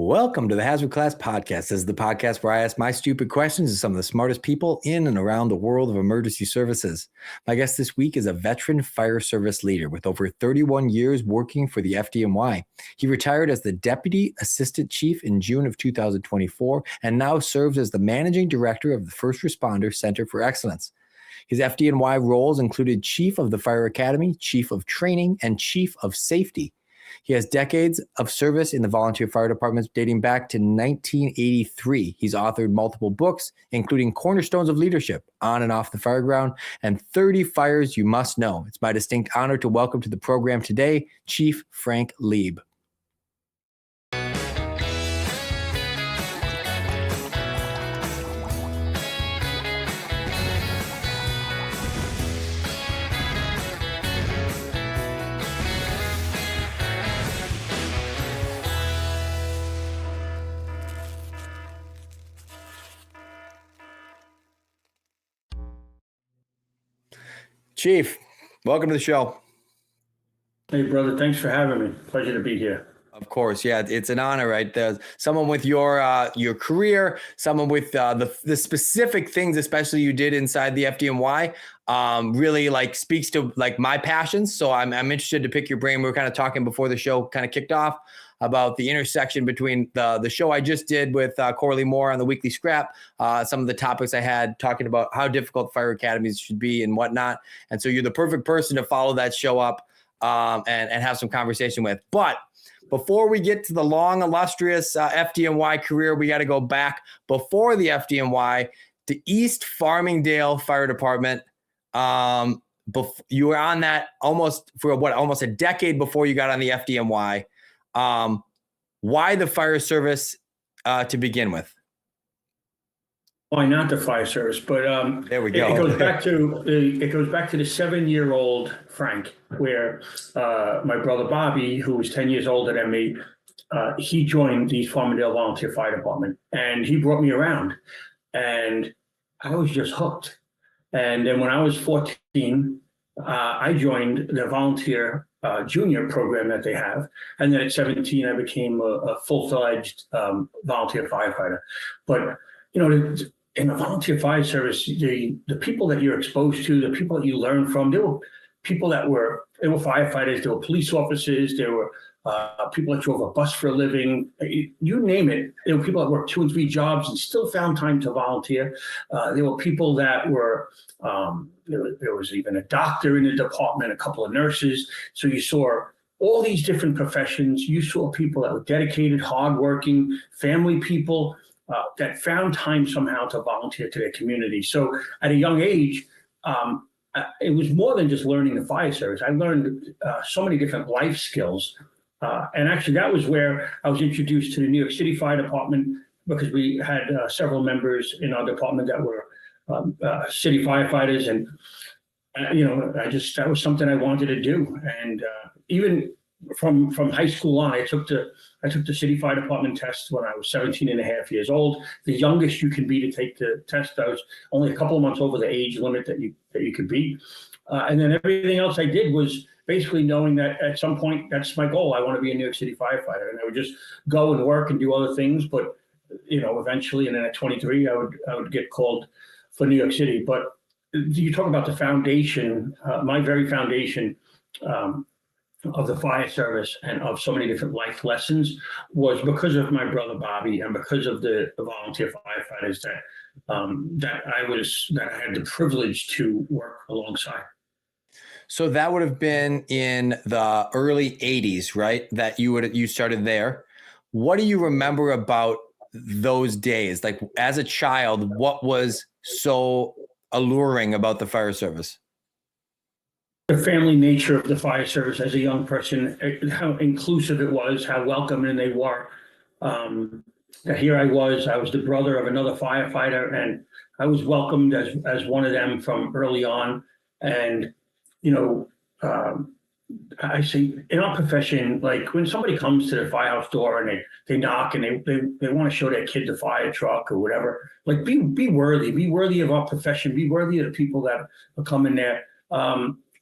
Welcome to the Hazard Class Podcast. This is the podcast where I ask my stupid questions to some of the smartest people in and around the world of emergency services. My guest this week is a veteran fire service leader with over 31 years working for the FDNY. He retired as the Deputy Assistant Chief in June of 2024 and now serves as the Managing Director of the First Responder Center for Excellence. His FDNY roles included Chief of the Fire Academy, Chief of Training, and Chief of Safety. He has decades of service in the volunteer fire departments dating back to 1983. He's authored multiple books, including Cornerstones of Leadership, On and Off the Fireground, and 30 Fires You Must Know. It's my distinct honor to welcome to the program today, Chief Frank Leeb. Chief, welcome to the show. Hey, brother. Thanks for having me. Pleasure to be here. Of course. Yeah, it's an honor, right? There's someone with your career, someone with the specific things, especially you did inside the FDNY, really like speaks to like my passions. So I'm interested to pick your brain. We were kind of talking before the show kind of kicked off about the intersection between the show I just did with Corley Moore on the Weekly Scrap, some of the topics I had talking about how difficult fire academies should be and whatnot. And so you're the perfect person to follow that show up and have some conversation with. But before we get to the long, illustrious FDNY career, we got to go back before the FDNY to East Farmingdale Fire Department. You were on that almost a decade before you got on the FDNY. Why the fire service to begin with? Why not the fire service? But there we go. It goes back to the 7-year-old Frank, where my brother Bobby, who was 10 years older than me, he joined the Farmingdale Volunteer Fire Department, and he brought me around, and I was just hooked. And then when I was 14, I joined the volunteer junior program that they have. And then at 17, I became a full-fledged volunteer firefighter. But, you know, in the volunteer fire service, the people that you're exposed to, the people that you learn from, there were people they were firefighters, there were police officers, there were people that drove a bus for a living, you name it. There were people that worked 2 and 3 jobs and still found time to volunteer. There were people that were, there was even a doctor in the department, a couple of nurses. So you saw all these different professions. You saw people that were dedicated, hardworking, family people that found time somehow to volunteer to their community. So at a young age, it was more than just learning the fire service. I learned so many different life skills. And actually, that was where I was introduced to the New York City Fire Department, because we had several members in our department that were city firefighters. And, that was something I wanted to do. And even from high school on, I took the city fire department test when I was 17 and a half years old. The youngest you can be to take the test. I was only a couple of months over the age limit that you could be. And then everything else I did was basically knowing that at some point, that's my goal. I want to be a New York City firefighter. And I would just go and work and do other things. But, eventually, and then at 23, I would get called for New York City. But you talk about the foundation, my very foundation of the fire service and of so many different life lessons was because of my brother Bobby and because of the volunteer firefighters that I had the privilege to work alongside. So that would have been in the early 80s, right? That you started there. What do you remember about those days? Like as a child, what was so alluring about the fire service? The family nature of the fire service as a young person, how inclusive it was, how welcoming they were. Here I was the brother of another firefighter, and I was welcomed as one of them from early on. And, I see in our profession, like when somebody comes to the firehouse door and they knock and they want to show their kid the fire truck or whatever, like be worthy of our profession, be worthy of the people that are coming there.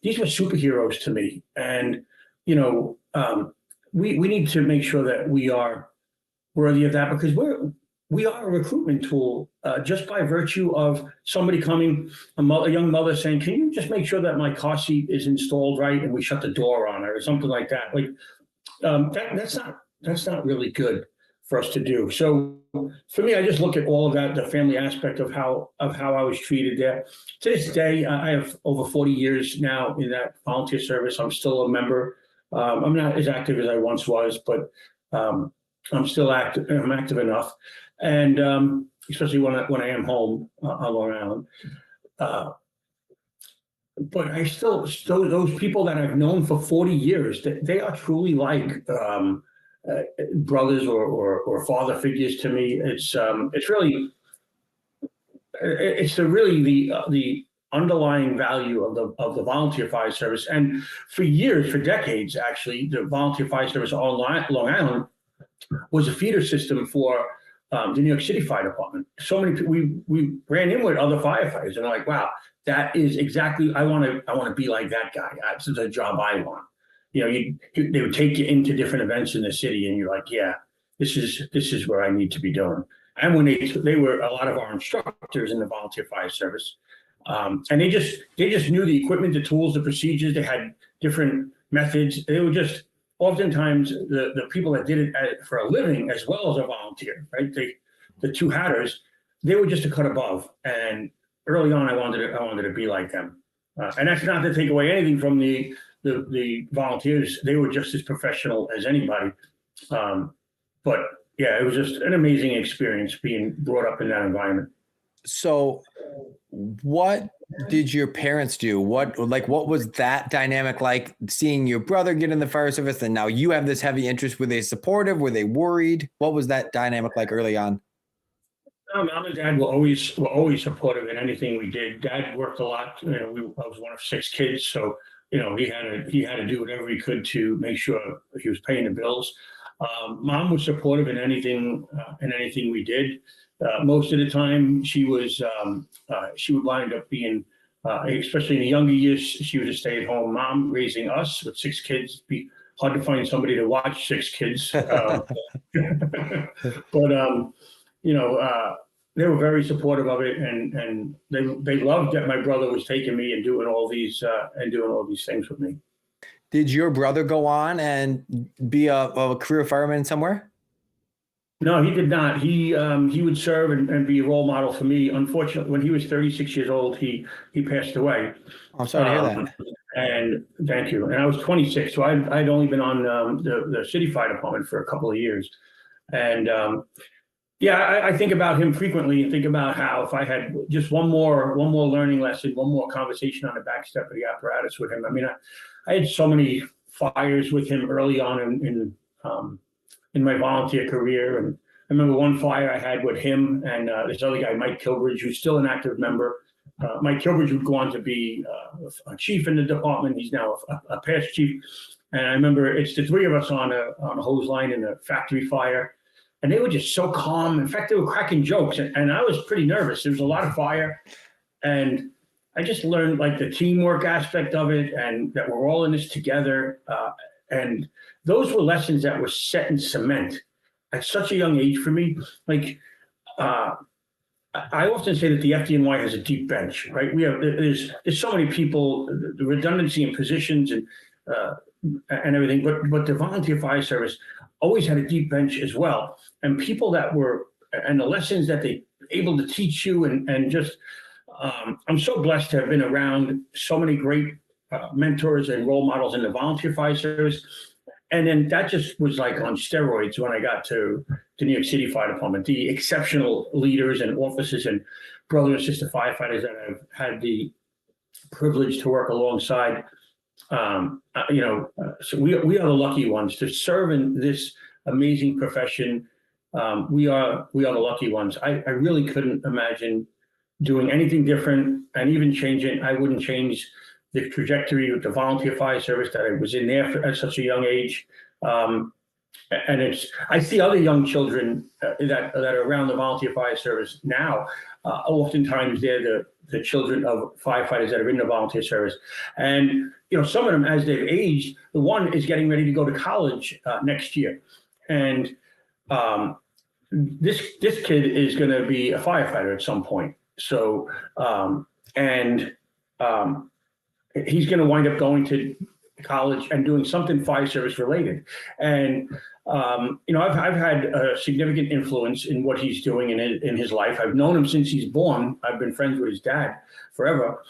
These were superheroes to me. And, we need to make sure that we are worthy of that because we are a recruitment tool just by virtue of somebody coming, a young mother saying, can you just make sure that my car seat is installed right and we shut the door on it or something like that. Like that's not really good for us to do. So for me, I just look at all of that, the family aspect of how I was treated there. To this day, I have over 40 years now in that volunteer service. I'm still a member. I'm not as active as I once was, but I'm still active. I'm active enough, and especially when I am home on Long Island. But I still those people that I've known for 40 years, they are truly like brothers or father figures to me. It's really the underlying value of the volunteer fire service. And for years, for decades, actually, the volunteer fire service on Long Island was a feeder system for the New York City Fire Department. So many people, we ran in with other firefighters, and they're like, "Wow, that is exactly I want to be like that guy. That's the job I want." You know, they would take you into different events in the city, and you're like, "Yeah, this is where I need to be doing." And when they were a lot of our instructors in the volunteer fire service, and they just knew the equipment, the tools, the procedures. They had different methods. They were just oftentimes the people that did it for a living as well as a volunteer, right? The two hatters, they were just a cut above. And early on, I wanted to be like them. And that's not to take away anything from the volunteers. They were just as professional as anybody. But yeah, it was just an amazing experience being brought up in that environment. So what did your parents do? What was that dynamic like, seeing your brother get in the fire service and now you have this heavy interest? Were they supportive? Were they worried? What was that dynamic like early on? Mom and Dad were always supportive in anything we did. Dad worked a lot. You know, I was one of 6 kids, so you know he had to do whatever he could to make sure he was paying the bills. Mom was supportive in anything we did. Most of the time, she would wind up being, especially in the younger years, she was a stay-at-home mom raising us with 6 kids. It'd be hard to find somebody to watch 6 kids, but you know, they were very supportive of it, and they loved that my brother was taking me and doing all these things with me. Did your brother go on and be a career fireman somewhere? No, he did not. He would serve and be a role model for me. Unfortunately, when he was 36 years old, he passed away. I'm sorry to hear that. And thank you. And I was 26, so I'd only been on the city fire department for a couple of years. And yeah, I think about him frequently and think about how if I had just one more learning lesson, one more conversation on the back step of the apparatus with him. I mean, I had so many fires with him early on in my volunteer career. And I remember one fire I had with him and this other guy, Mike Kilbridge, who's still an active member. Mike Kilbridge would go on to be a chief in the department. He's now a past chief. And I remember it's the 3 of us on a hose line in a factory fire. And they were just so calm. In fact, they were cracking jokes. And I was pretty nervous. There was a lot of fire. And I just learned like the teamwork aspect of it and that we're all in this together. And those were lessons that were set in cement at such a young age for me. Like, I often say that the FDNY has a deep bench, right? There's so many people, the redundancy in positions and everything, but the volunteer fire service always had a deep bench as well. And people that were, and the lessons that they able to teach you and just, I'm so blessed to have been around so many great mentors and role models in the volunteer fire service. And then that just was like on steroids when I got to the New York City Fire Department, the exceptional leaders and officers and brother and sister firefighters that I've had the privilege to work alongside. So we are the lucky ones to serve in this amazing profession. We are the lucky ones. I really couldn't imagine doing anything different, and even changing. I wouldn't change the trajectory of the volunteer fire service that I was in there at such a young age. And I see other young children that are around the volunteer fire service now. Oftentimes they're the children of firefighters that are in the volunteer service. And, you know, some of them, as they've aged, the one is getting ready to go to college next year. And this kid is going to be a firefighter at some point. So, he's going to wind up going to college and doing something fire service related. And, I've had a significant influence in what he's doing in his life. I've known him since he's born. I've been friends with his dad forever.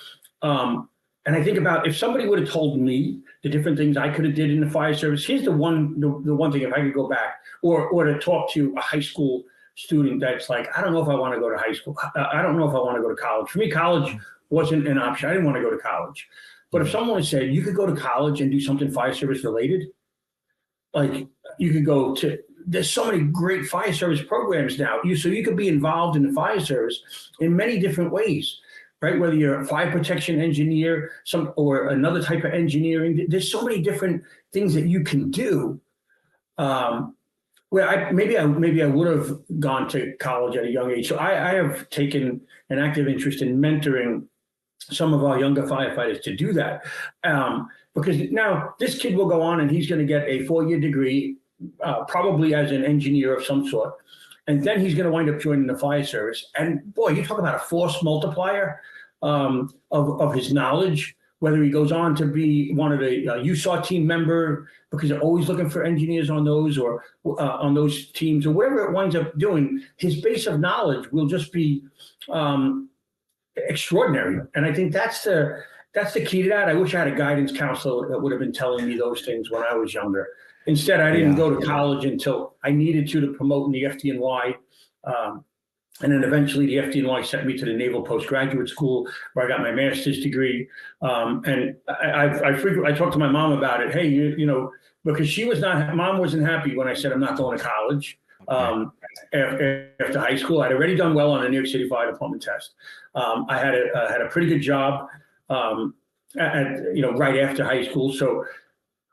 And I think about if somebody would have told me the different things I could have did in the fire service. Here's the one thing, if I could go back or to talk to a high school student that's like, I don't know if I want to go to high school. I don't know if I want to go to college. For me, college wasn't an option. I didn't want to go to college. But if someone said you could go to college and do something fire service related, like you could go to, there's so many great fire service programs now. So you could be involved in the fire service in many different ways, right? Whether you're a fire protection engineer, or another type of engineering, there's so many different things that you can do. Where maybe I would have gone to college at a young age. So I have taken an active interest in mentoring some of our younger firefighters to do that. Because now this kid will go on and he's going to get a 4-year degree, probably as an engineer of some sort. And then he's going to wind up joining the fire service. And boy, you talk about a force multiplier of his knowledge, whether he goes on to be one of the USAW team member, because they're always looking for engineers on those or on those teams, or whatever it winds up doing, his base of knowledge will just be extraordinary. And I think that's the key to that. I wish I had a guidance counselor that would have been telling me those things when I was younger. Instead, I didn't go to college until I needed to promote in the FDNY. And then eventually the FDNY sent me to the Naval Postgraduate School where I got my master's degree. And I talked to my mom about it. Hey, because mom wasn't happy when I said I'm not going to college. After high school, I'd already done well on the New York City Fire Department test. I had a pretty good job, right after high school. So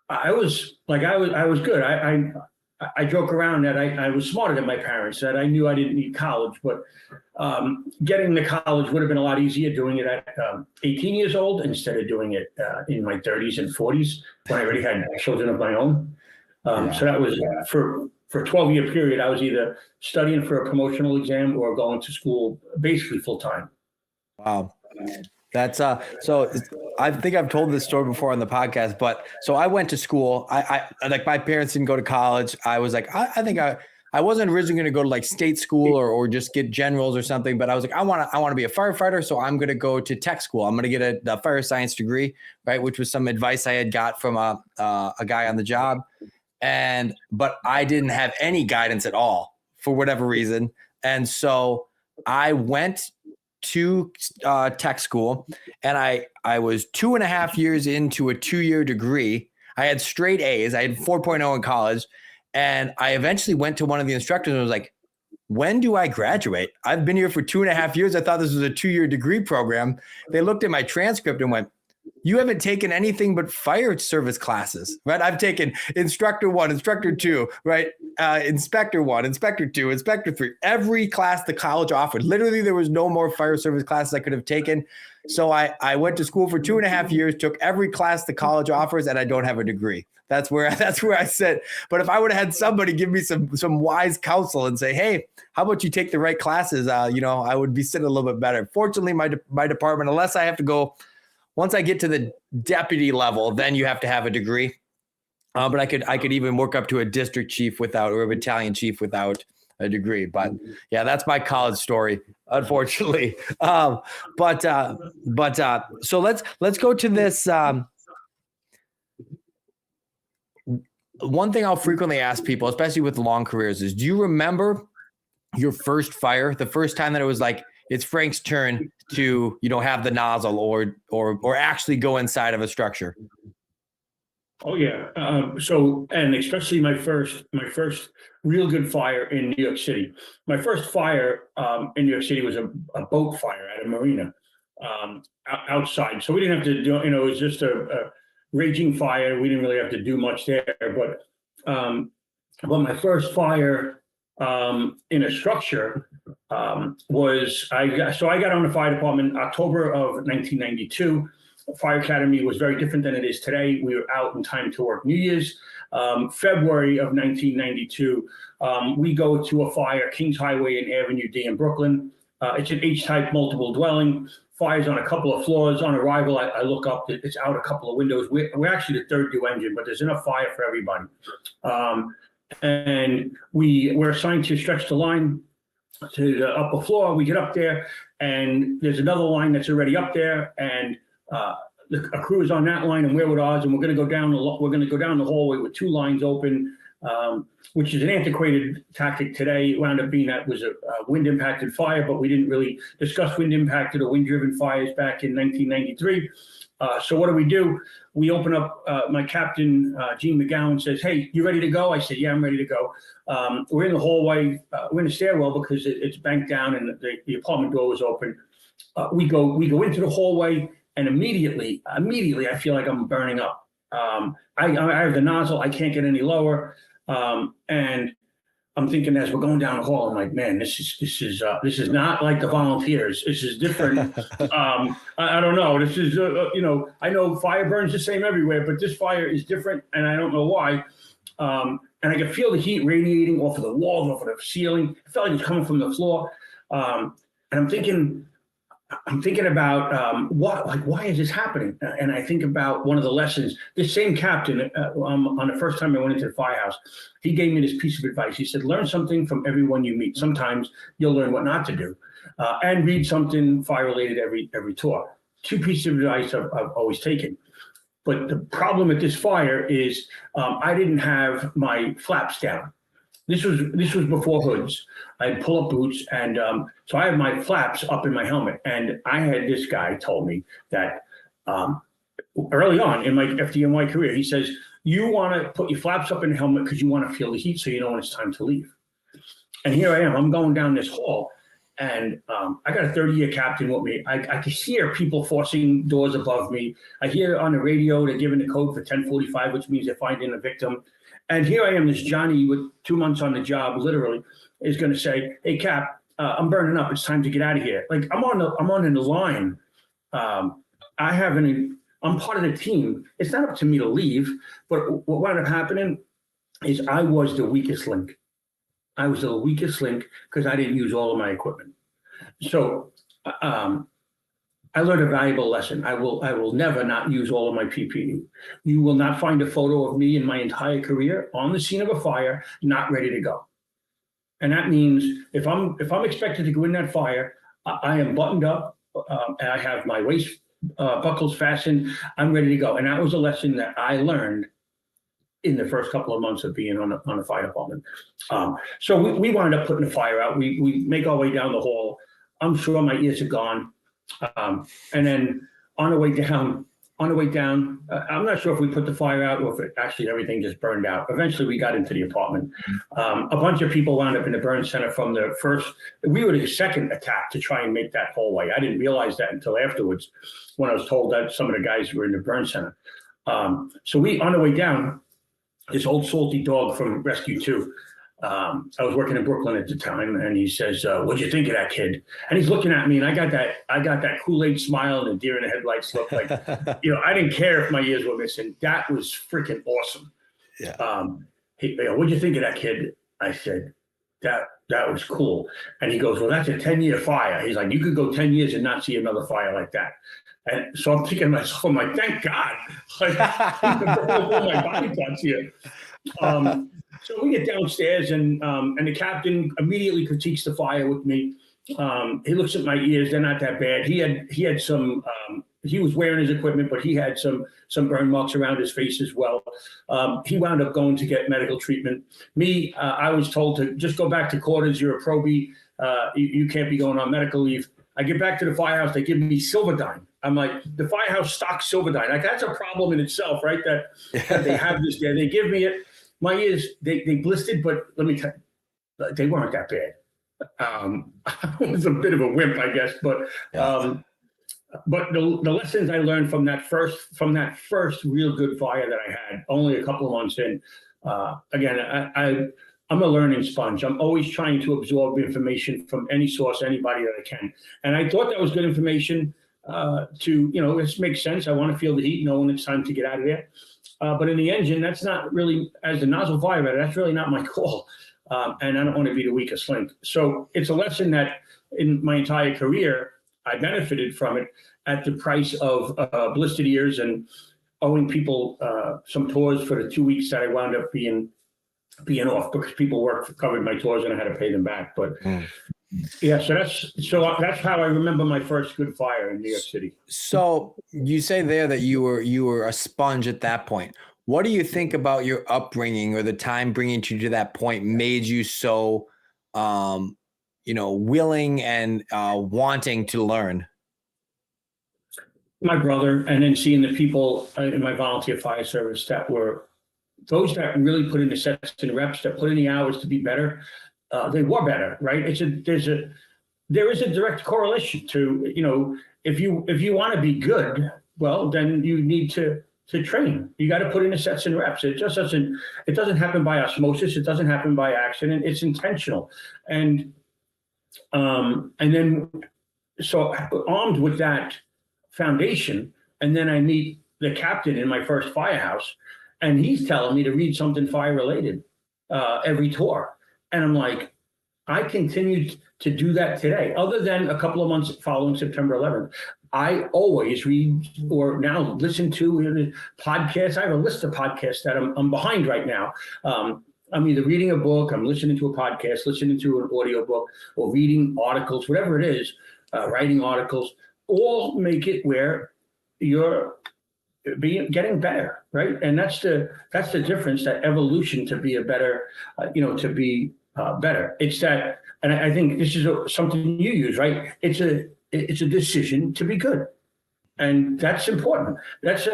I was good. I joke around that I was smarter than my parents, that I knew I didn't need college, but getting to college would have been a lot easier doing it at 18 years old instead of doing it in my 30s and 40s when I already had children of my own. So that was for a 12-year period, I was either studying for a promotional exam or going to school basically full time. Wow. That's so I think I've told this story before on the podcast, but so I went to school. I like, my parents didn't go to college. I was like, I think I wasn't originally going to go to like state school or just get generals or something, but I was like, I want to be a firefighter. So I'm going to go to tech school. I'm going to get a fire science degree, right? Which was some advice I had got from a guy on the job. But I didn't have any guidance at all for whatever reason. And so I went to tech school, and I was 2.5 years into a 2-year degree. I had straight A's. I had 4.0 in college. And I eventually went to one of the instructors and was like, when do I graduate? I've been here for 2.5 years. I thought this was a 2-year degree program. They looked at my transcript and went, you haven't taken anything but fire service classes, right? I've taken instructor 1, instructor 2, right? Inspector 1, inspector 2, inspector 3, every class the college offered. Literally, there was no more fire service classes I could have taken. So I went to school for 2.5 years, took every class the college offers, and I don't have a degree. That's where I sit. But if I would have had somebody give me some wise counsel and say, hey, how about you take the right classes? I would be sitting a little bit better. Fortunately, my department, unless I have to go, once I get to the deputy level, then you have to have a degree. But I could even work up to a district chief without, or a battalion chief without a degree. But yeah, that's my college story, unfortunately. So let's go to this. One thing I'll frequently ask people, especially with long careers, is do you remember your first fire, the first time that it was like, it's Frank's turn to, have the nozzle or actually go inside of a structure? Oh yeah. And especially my first real good fire in New York City. My first fire in New York City was a boat fire at a marina outside. So we didn't have to do, it was just a raging fire. We didn't really have to do much there. But my first fire in a structure was I got on the fire department in October of 1992. Fire Academy was very different than it is today. We were out in time to work New Year's. February of 1992, we go to a fire, Kings Highway and Avenue D in Brooklyn. It's an H-type multiple dwelling. Fire's on a couple of floors. On arrival, I look up, it's out a couple of windows. We're actually the third due engine, but there's enough fire for everybody. And we're assigned to stretch the line to the upper floor. We get up there, and there's another line that's already up there, and a crew is on that line, and we're with ours, and we're going to go down the hallway with two lines open, which is an antiquated tactic today. It wound up being that was a wind-impacted fire, but we didn't really discuss wind-impacted or wind-driven fires back in 1993. So what do? We open up, my captain, Gene McGowan, says, "Hey, you ready to go?" I said, "Yeah, I'm ready to go." We're in the hallway, we're in the stairwell because it's banked down and the apartment door was open. We go into the hallway, and immediately I feel like I'm burning up. I have the nozzle, I can't get any lower. And I'm thinking as we're going down the hall, I'm like, man, this is not like the volunteers. This is different. I don't know. This is, I know fire burns the same everywhere, but this fire is different, and I don't know why. And I could feel the heat radiating off of the walls, off of the ceiling. It felt like it was coming from the floor. And I'm thinking about why is this happening? And I think about one of the lessons. This same captain, on the first time I went into the firehouse, he gave me this piece of advice. He said, "Learn something from everyone you meet. Sometimes you'll learn what not to do, and read something fire related every tour." Two pieces of advice I've always taken. But the problem with this fire is I didn't have my flaps down. This was before hoods. I had pull-up boots, and so I had my flaps up in my helmet. And I had this guy told me that early on in my FDNY career, he says, "You want to put your flaps up in the helmet because you want to feel the heat, so you know when it's time to leave." And here I am. I'm going down this hall, and I got a 30-year captain with me. I can hear people forcing doors above me. I hear on the radio they're giving the code for 1045, which means they're finding a victim. And here I am, this Johnny with 2 months on the job, literally, is going to say, "Hey, Cap, I'm burning up. It's time to get out of here." Like I'm on the line. I'm part of the team. It's not up to me to leave. But what wound up happening is I was the weakest link. I was the weakest link because I didn't use all of my equipment. So I learned a valuable lesson. I will never not use all of my PPE. You will not find a photo of me in my entire career on the scene of a fire not ready to go. And that means if I'm expected to go in that fire, I am buttoned up, and I have my waist buckles fastened. I'm ready to go. And that was a lesson that I learned in the first couple of months of being on the fire department. So we wound up putting the fire out. We make our way down the hall. I'm sure my ears are gone. And then on the way down, I'm not sure if we put the fire out or if actually everything just burned out. Eventually we got into the apartment. A bunch of people wound up in the burn center from the first, we were the second attack to try and make that hallway. I didn't realize that until afterwards when I was told that some of the guys were in the burn center. So on the way down, this old salty dog from Rescue 2, I was working in Brooklyn at the time, and he says, "What'd you think of that kid?" And he's looking at me, and I got that Kool-Aid smile and a deer in the headlights look. Like, I didn't care if my ears were missing. That was freaking awesome. Yeah. What'd you think of that kid? I said, that was cool. And he goes, "Well, that's a 10-year fire." He's like, "You could go 10 years and not see another fire like that." And so I'm thinking to myself, I'm like, thank God. Like, all my body parts here. So we get downstairs, and the captain immediately critiques the fire with me. He looks at my ears; they're not that bad. He had some. He was wearing his equipment, but he had some burn marks around his face as well. He wound up going to get medical treatment. Me, I was told to just go back to quarters. You're a probie. You can't be going on medical leave. I get back to the firehouse. They give me Silverdyne. I'm like, the firehouse stocks Silverdyne. Like, that's a problem in itself, right? That they have this there. They give me it. My ears, they blistered, but let me tell you, they weren't that bad. I was a bit of a wimp, I guess, but the lessons I learned from that first real good fire that I had, only a couple of months in, again, I'm a learning sponge. I'm always trying to absorb information from any source, anybody that I can. And I thought that was good information this makes sense. I want to feel the heat, know when it's time to get out of there. But in the engine, that's not really, as a nozzle firefighter, that's really not my call. And I don't want to be the weakest link. So it's a lesson that in my entire career, I benefited from it at the price of blistered ears and owing people some tours for the 2 weeks that I wound up being off, because people covered my tours and I had to pay them back. But yeah, so that's how I remember my first good fire in New York City. So you say there that you were a sponge at that point. What do you think about your upbringing or the time bringing you to that point made you so, willing and wanting to learn? My brother, and then seeing the people in my volunteer fire service that were those that really put in the sets and reps, that put in the hours to be better. They were better, right? There is a direct correlation to, if you want to be good, well, then you need to train. You got to put in the sets and reps. It doesn't happen by osmosis. It doesn't happen by accident. It's intentional. And then, so armed with that foundation, and then I meet the captain in my first firehouse, and he's telling me to read something fire related every tour. And I'm like, I continued to do that today. Other than a couple of months following September 11th, I always read or now listen to podcasts. I have a list of podcasts that I'm behind right now. I'm either reading a book, I'm listening to a podcast, listening to an audio book, or reading articles, whatever it is, writing articles. All make it where you're getting better, right? And that's the difference. That evolution to be a better, better. It's that, and I think this is something you use, right? It's a decision to be good, and that's important. That's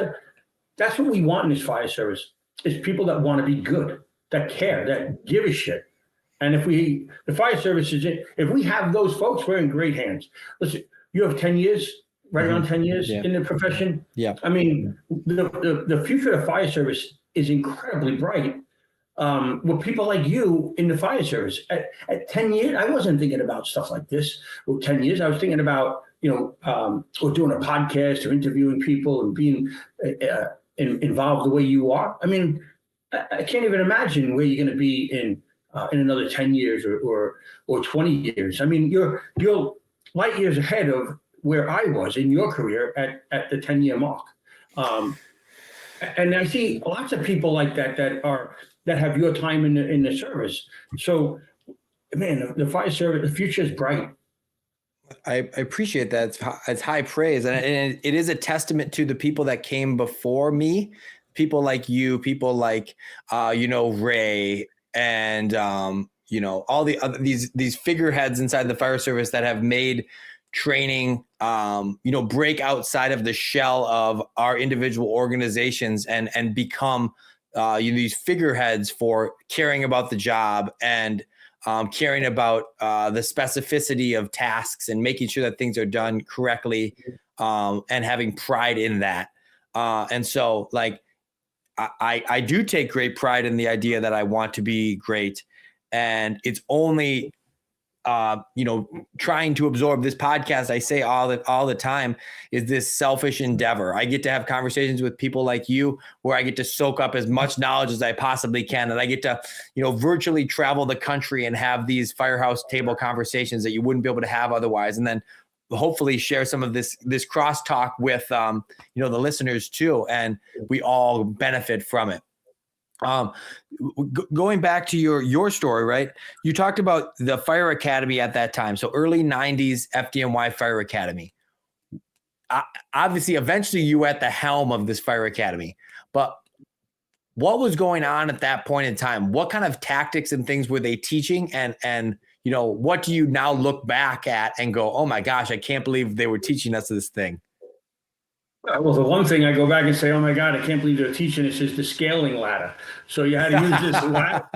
what we want in this fire service. Is people that want to be good, that care, that give a shit. And the fire service if we have those folks, we're in great hands. Listen, you have 10 years. Right around 10 years in the profession. Yeah. I mean, the future of the fire service is incredibly bright with people like you in the fire service. At 10 years, I wasn't thinking about stuff like this. With 10 years, I was thinking about, or doing a podcast or interviewing people and being involved the way you are. I mean, I can't even imagine where you're going to be in another 10 years or 20 years. I mean, you're light years ahead of where I was in your career at the 10-year mark. And I see lots of people like that have your time in the service. So, man, the fire service, the future is bright. I appreciate that. It's high praise. And it is a testament to the people that came before me, people like you, people like, Ray and, all the other, these figureheads inside the fire service that have made training, break outside of the shell of our individual organizations and become these figureheads for caring about the job and caring about the specificity of tasks and making sure that things are done correctly and having pride in that. And so, like, I do take great pride in the idea that I want to be great, and it's only trying to absorb this podcast. I say all the time is this selfish endeavor. I get to have conversations with people like you where I get to soak up as much knowledge as I possibly can. And I get to, virtually travel the country and have these firehouse table conversations that you wouldn't be able to have otherwise. And then hopefully share some of this crosstalk with, the listeners too. And we all benefit from it. Going back to your story, right? You talked about the fire academy at that time. So early 90s FDNY Fire Academy. Obviously, eventually you were at the helm of this fire academy, but what was going on at that point in time? What kind of tactics and things were they teaching? And what do you now look back at and go, oh my gosh, I can't believe they were teaching us this thing? Well, the one thing I go back and say, oh my God, I can't believe they're teaching us is the scaling ladder. So you had to use this ladder.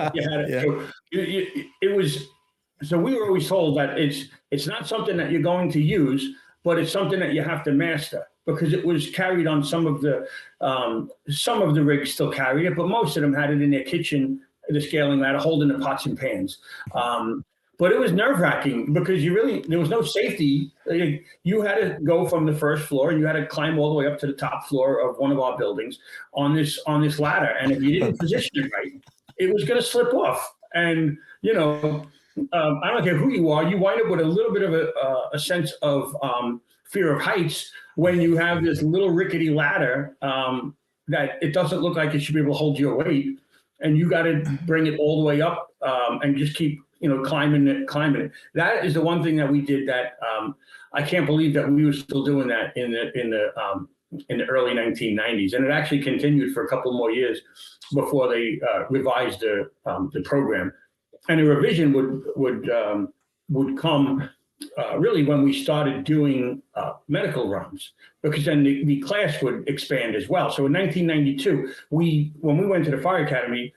So we were always told that it's not something that you're going to use, but it's something that you have to master, because it was carried on some of the rigs still carried it, but most of them had it in their kitchen, the scaling ladder, holding the pots and pans. But but it was nerve wracking because there was no safety. You had to go from the first floor and you had to climb all the way up to the top floor of one of our buildings on this ladder. And if you didn't position it right, it was going to slip off. And, I don't care who you are, you wind up with a little bit of a sense of fear of heights when you have this little rickety ladder that it doesn't look like it should be able to hold your weight. And you got to bring it all the way up and just keep, climbing it. That is the one thing that we did that I can't believe that we were still doing that in the early 1990s. And it actually continued for a couple more years before they revised the program. And the revision would come really when we started doing medical runs, because then the class would expand as well. So in 1992, when we went to the Fire Academy,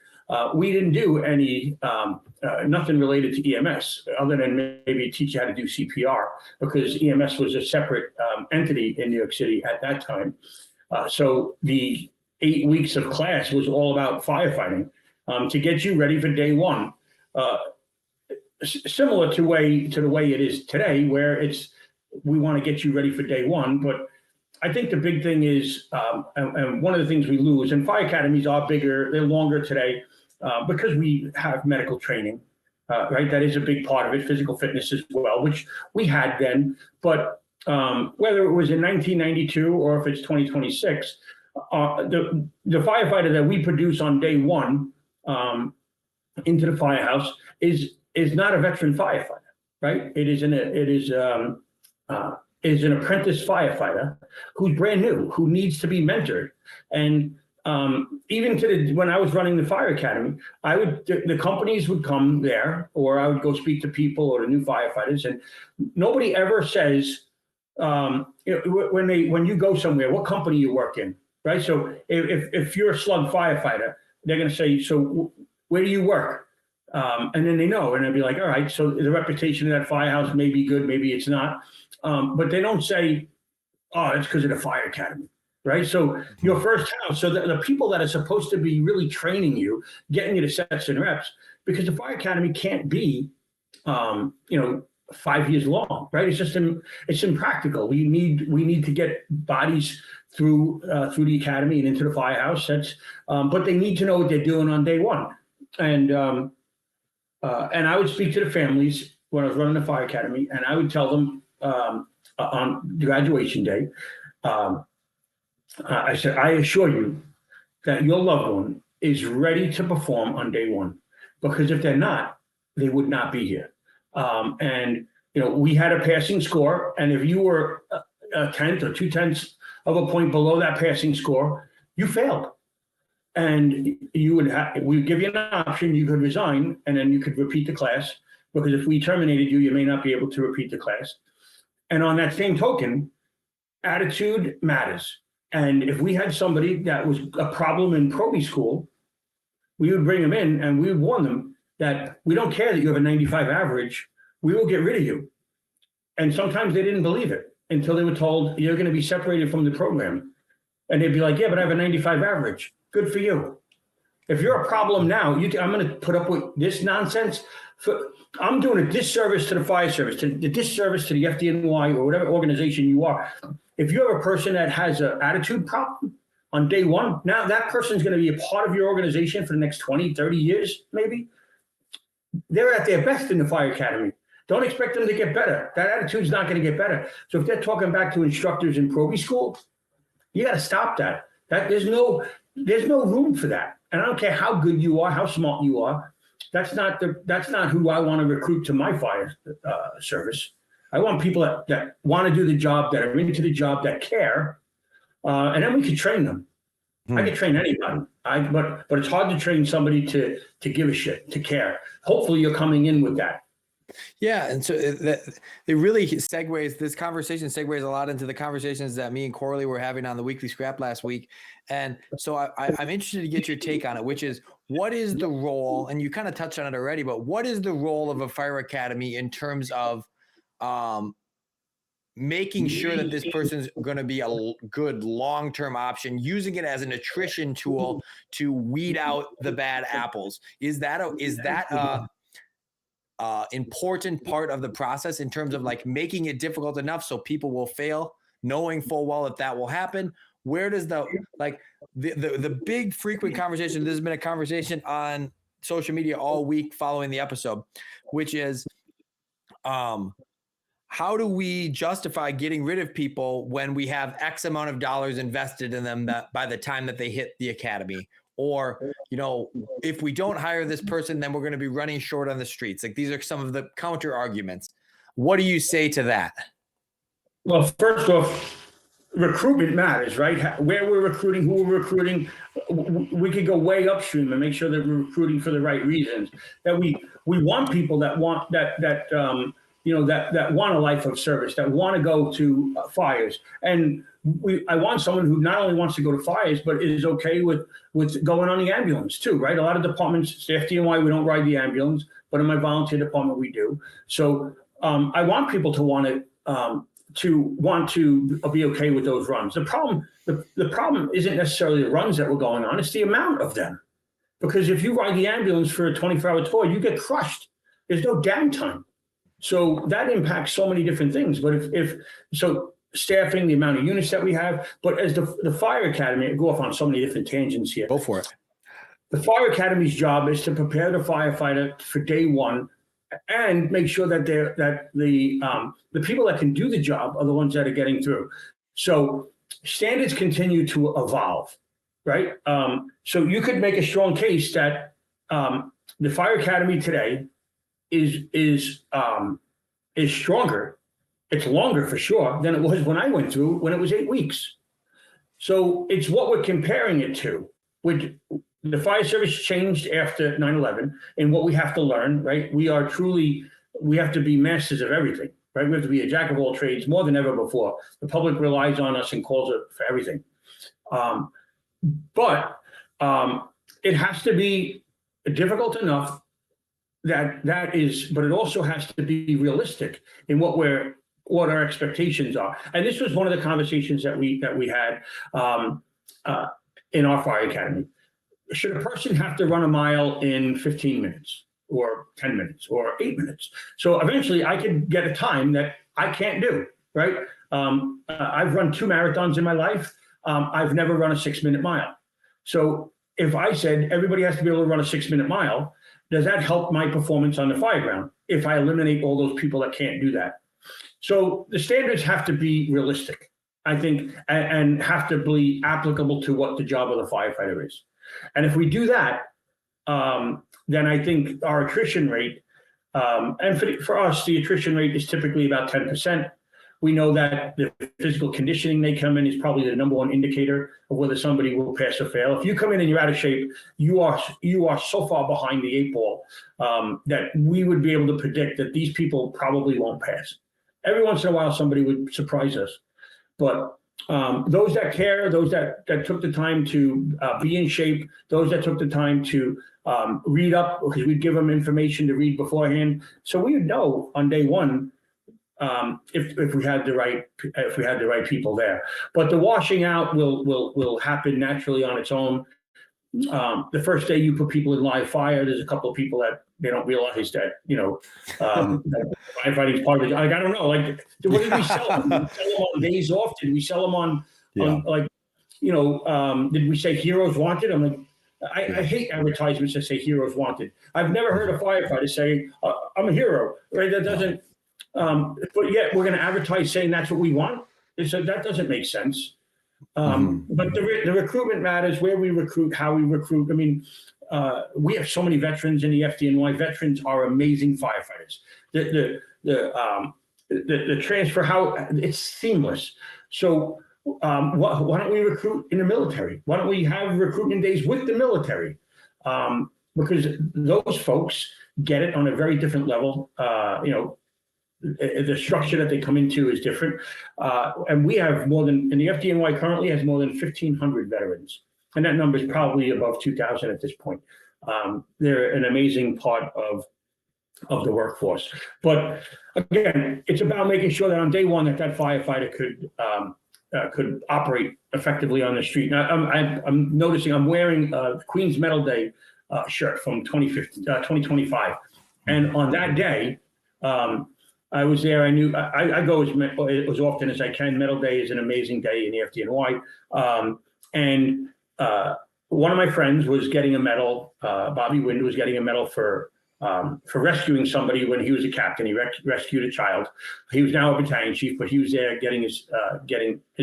we didn't do any nothing related to EMS other than maybe teach you how to do CPR, because EMS was a separate entity in New York City at that time. So the 8 weeks of class was all about firefighting to get you ready for day one. Similar to the way it is today, where we want to get you ready for day one. But I think the big thing is, and one of the things we lose, and fire academies are bigger, they're longer today because we have medical training, right? That is a big part of it, physical fitness as well, which we had then. But whether it was in 1992 or if it's 2026, the firefighter that we produce on day one into the firehouse is not a veteran firefighter, right? It is an apprentice firefighter who's brand new, who needs to be mentored. And even when I was running the Fire Academy, the companies would come there, or I would go speak to people or the new firefighters, and nobody ever says, when you go somewhere, what company you work in, right? So if you're a slug firefighter, they're going to say, so where do you work? And then they know, and they'll be like, all right, so the reputation of that firehouse may be good, maybe it's not. But they don't say, oh, it's because of the Fire Academy, right? So your first house, so the people that are supposed to be really training you, getting you to sets and reps, because the Fire Academy can't be, 5 years long, right? It's impractical. We need to get bodies through the academy and into the firehouse sets, but they need to know what they're doing on day one. And I would speak to the families when I was running the Fire Academy, and I would tell them on graduation day, I said, I assure you that your loved one is ready to perform on day one, because if they're not, they would not be here. And we had a passing score, and if you were a tenth or 2/10 of a point below that passing score, you failed. And we'd give you an option. You could resign, and then you could repeat the class, because if we terminated you, you may not be able to repeat the class. And on that same token, attitude matters. And if we had somebody that was a problem in probie school, we would bring them in and we would warn them that we don't care that you have a 95 average, we will get rid of you. And sometimes they didn't believe it until they were told, you're going to be separated from the program. And they'd be like, yeah, but I have a 95 average. Good for you. If you're a problem now, I'm going to put up with this nonsense. I'm doing a disservice to the fire service, to the disservice to the FDNY or whatever organization you are. If you have a person that has an attitude problem on day one, now that person's going to be a part of your organization for the next 20, 30 years, maybe. They're at their best in the Fire Academy. Don't expect them to get better. That attitude's not going to get better. So if they're talking back to instructors in probie school, you got to stop that. There's no room for that. And I don't care how good you are, how smart you are. That's not who I want to recruit to my fire service. I want people that want to do the job, that are into the job, that care, and then we can train them. I can train anybody, but it's hard to train somebody to give a shit, to care. Hopefully, you're coming in with that. Yeah, and so it really segues. This conversation segues a lot into the conversations that me and Corley were having on the Weekly Scrap last week. And so I'm interested to get your take on it, which is, what is the role? And you kind of touched on it already, but what is the role of a fire academy in terms of making sure that this person's going to be a good long-term option, using it as an attrition tool to weed out the bad apples? Is that important part of the process in terms of like making it difficult enough so people will fail, knowing full well that will happen? Where does the big frequent conversation, this has been a conversation on social media all week following the episode, which is how do we justify getting rid of people when we have X amount of dollars invested in them that by the time that they hit the academy? Or, if we don't hire this person, then we're going to be running short on the streets. Like, these are some of the counter arguments. What do you say to that? Well, first off, recruitment matters, right? Where we're recruiting, who we're recruiting. We could go way upstream and make sure that we're recruiting for the right reasons. That we want people that want that want a life of service, that want to go to fires. And I want someone who not only wants to go to fires, but is okay with going on the ambulance too, right? A lot of departments, the FDNY, we don't ride the ambulance, but in my volunteer department, we do. So I want people to want to be okay with those runs. The problem isn't necessarily the runs that were going on, it's the amount of them. Because if you ride the ambulance for a 24-hour tour, you get crushed. There's no downtime. So that impacts so many different things. But if staffing, the amount of units that we have, but as the fire academy, I go off on so many different tangents here. Go for it. The fire academy's job is to prepare the firefighter for day one and make sure that the people that can do the job are the ones that are getting through. So standards continue to evolve, right? So you could make a strong case that the fire academy today is stronger. It's longer for sure than it was when I went through, when it was 8 weeks. So it's what we're comparing it to. Which the fire service changed after 9/11, and what we have to learn, right? We have to be masters of everything, right? We have to be a jack of all trades more than ever before. The public relies on us and calls it for everything. But it has to be difficult enough but it also has to be realistic in what our expectations are. And this was one of the conversations that we had in our fire academy. Should a person have to run a mile in 15 minutes or 10 minutes or 8 minutes? So eventually I could get a time that I can't do, right? I've run 2 marathons in my life. I've never run a 6-minute mile. So if I said everybody has to be able to run a 6-minute mile, does that help my performance on the fire ground if I eliminate all those people that can't do that? So the standards have to be realistic, I think, and have to be applicable to what the job of the firefighter is. And if we do that, then I think our attrition rate, and for us, the attrition rate is typically about 10%. We know that the physical conditioning they come in is probably the number one indicator of whether somebody will pass or fail. If you come in and you're out of shape, you are so far behind the 8 ball that we would be able to predict that these people probably won't pass. Every once in a while, somebody would surprise us. But those that care, those that took the time to be in shape, those that took the time to read up, because we'd give them information to read beforehand. So we would know on day one if we had the right people there. But the washing out will happen naturally on its own. The first day you put people in live fire, there's a couple of people that they don't realize that that firefighting is part of it. Like, I don't know, like, what did we sell them? Did we sell them on days off? Did we sell them on did we say heroes wanted? I'm like, I hate advertisements that say heroes wanted. I've never heard a firefighter say I'm a hero, right? That doesn't. But yet we're going to advertise saying that's what we want. So that doesn't make sense. But the recruitment matters, where we recruit, how we recruit. I mean, we have so many veterans in the FDNY. Veterans are amazing firefighters. The transfer, how it's seamless. So why don't we recruit in the military? Why don't we have recruitment days with the military? Because those folks get it on a very different level. The structure that they come into is different. And we have and the FDNY currently has more than 1,500 veterans. And that number is probably above 2,000 at this point. They're an amazing part of the workforce. But again, it's about making sure that on day one that firefighter could operate effectively on the street. Now, I'm noticing I'm wearing Queen's Medal Day shirt from 2025. And on that day, I was there. I knew I go as often as I can. Medal Day is an amazing day in the FDNY. And one of my friends was getting a medal. Bobby Wind was getting a medal for rescuing somebody when he was a captain. He rescued a child. He was now a battalion chief, but he was there getting his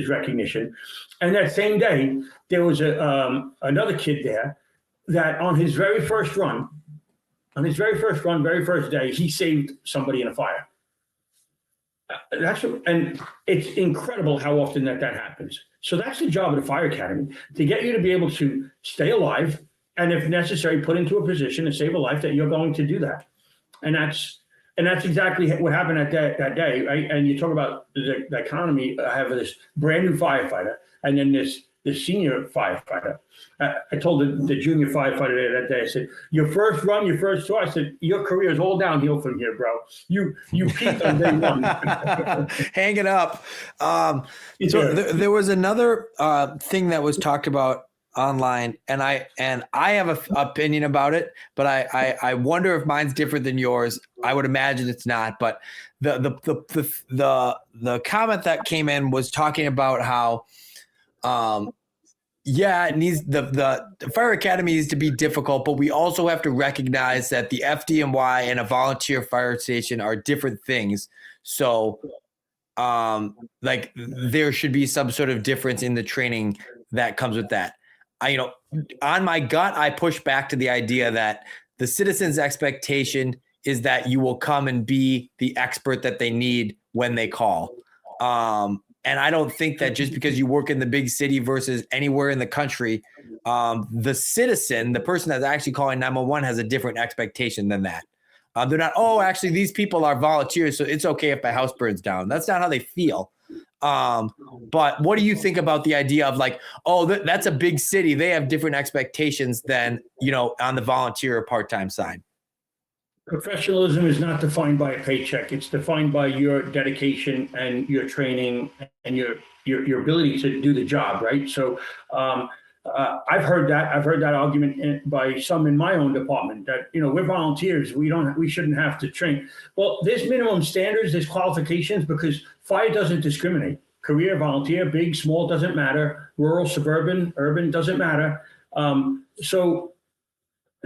recognition. And that same day, there was another kid there that on his very first day, he saved somebody in a fire. And it's incredible how often that happens. So that's the job of the fire academy, to get you to be able to stay alive, and if necessary, put into a position to save a life, that you're going to do that. And that's exactly what happened at that day. Right? And you talk about the economy. I have this brand new firefighter, and then this senior firefighter. I told the junior firefighter that day, I said, your first run, your first tour, I said, your career is all downhill from here, bro. You peaked on day one. Hang it up. There was another thing that was talked about online, and I have an opinion about it, but I wonder if mine's different than yours. I would imagine it's not, but the comment that came in was talking about how it needs the fire academy needs to be difficult, but we also have to recognize that the FDNY and a volunteer fire station are different things. So like there should be some sort of difference in the training that comes with that. On my gut, I push back to the idea that the citizens' expectation is that you will come and be the expert that they need when they call. And I don't think that just because you work in the big city versus anywhere in the country, the citizen, the person that's actually calling 911, has a different expectation than that. They're not, actually, these people are volunteers, so it's okay if my house burns down. That's not how they feel. But what do you think about the idea of like, that's a big city, they have different expectations than, on the volunteer or part-time side? Professionalism is not defined by a paycheck. It's defined by your dedication and your training and your ability to do the job, right? So I've heard that argument by some in my own department that, we're volunteers. We shouldn't have to train. Well, there's minimum standards, there's qualifications, because fire doesn't discriminate. Career, volunteer, big, small, doesn't matter. Rural, suburban, urban, doesn't matter. So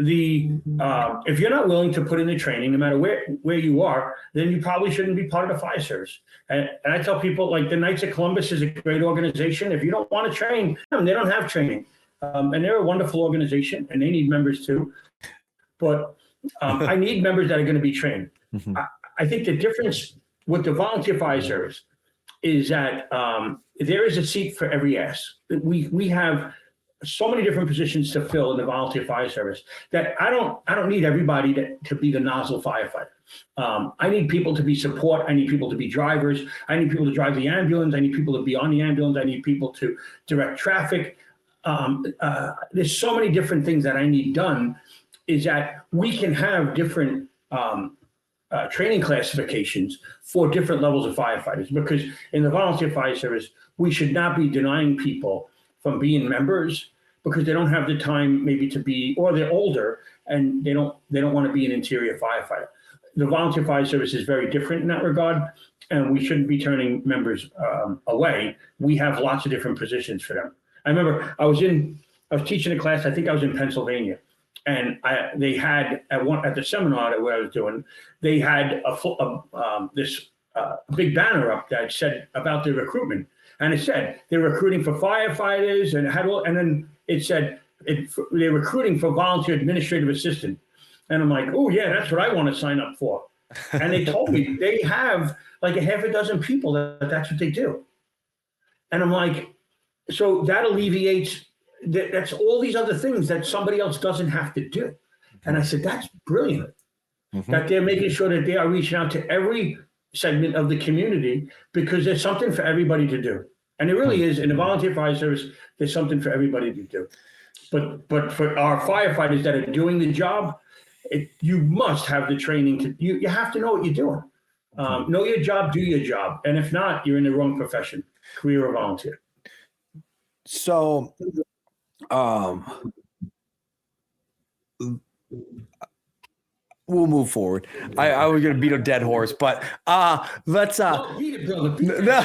if you're not willing to put in the training, no matter where you are, then you probably shouldn't be part of the fire service. And I tell people, like, the Knights of Columbus is a great organization. If you don't want to train, they don't have training. And they're a wonderful organization, and they need members too. But I need members that are going to be trained. Mm-hmm. I think the difference with the volunteer fire service is that there is a seat for every ass. We have so many different positions to fill in the volunteer fire service that I don't need everybody to be the nozzle firefighter. I need people to be support. I need people to be drivers. I need people to drive the ambulance. I need people to be on the ambulance. I need people to direct traffic. There's so many different things that I need done, is that we can have different training classifications for different levels of firefighters, because in the volunteer fire service, we should not be denying people from being members because they don't have the time maybe to be, or they're older and they don't want to be an interior firefighter. The volunteer fire service is very different in that regard, and we shouldn't be turning members away. We have lots of different positions for them. I remember I was teaching a class, I think I was in Pennsylvania, and they had at the seminar that I was doing, they had this big banner up that said about the recruitment. And it said they're recruiting for firefighters, and then it said they're recruiting for volunteer administrative assistant. And I'm like, oh yeah, that's what I want to sign up for. And they told me they have like a half a dozen people that's what they do. And I'm like, so that alleviates that's all these other things that somebody else doesn't have to do. And I said, that's brilliant. Mm-hmm. That they're making sure that they are reaching out to every segment of the community, because there's something for everybody to do. And it really is, in the volunteer fire service, there's something for everybody to do. But for our firefighters that are doing the job, you must have the training you have to know what you're doing. Know your job, do your job. And if not, you're in the wrong profession, career or volunteer. So, we'll move forward. I was going to beat a dead horse, but let's Don't beat it, brother. Beat it. no.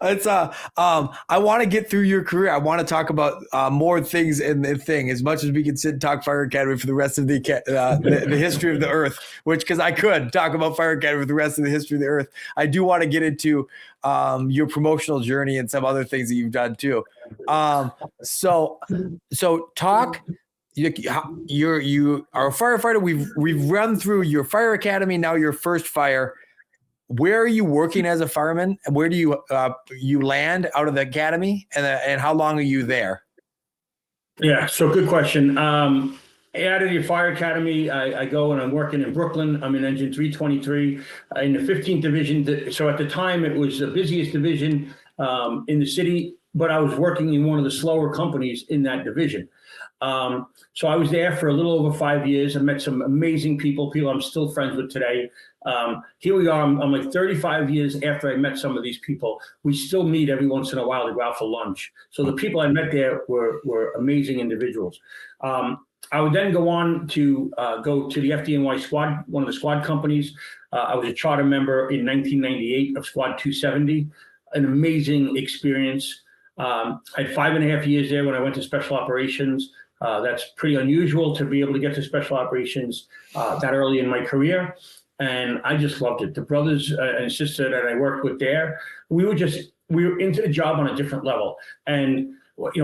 It's I want to get through your career. I want to talk about more things in the thing. As much as we can sit and talk Fire Academy for the rest of the history of the earth, which because I could talk about Fire Academy for the rest of the history of the earth. I do want to get into your promotional journey and some other things that you've done too. So talk. You are a firefighter. We've run through your fire academy. Now your first fire. Where are you working as a fireman? Where do you land out of the academy, and how long are you there? Yeah, so good question. Out of your fire academy, I go and I'm working in Brooklyn. I'm in engine 323 in the 15th division. So at the time, it was the busiest division in the city, but I was working in one of the slower companies in that division. So I was there for a little over 5 years. I met some amazing people I'm still friends with today. Here we are. I'm like 35 years after I met some of these people. We still meet every once in a while to go out for lunch. So the people I met there were amazing individuals. I would then go on to go to the FDNY squad, one of the squad companies. I was a charter member in 1998 of Squad 270, an amazing experience. I had 5.5 years there when I went to special operations. That's pretty unusual to be able to get to special operations that early in my career. And I just loved it. The brothers and sister that I worked with there, we were into the job on a different level. And,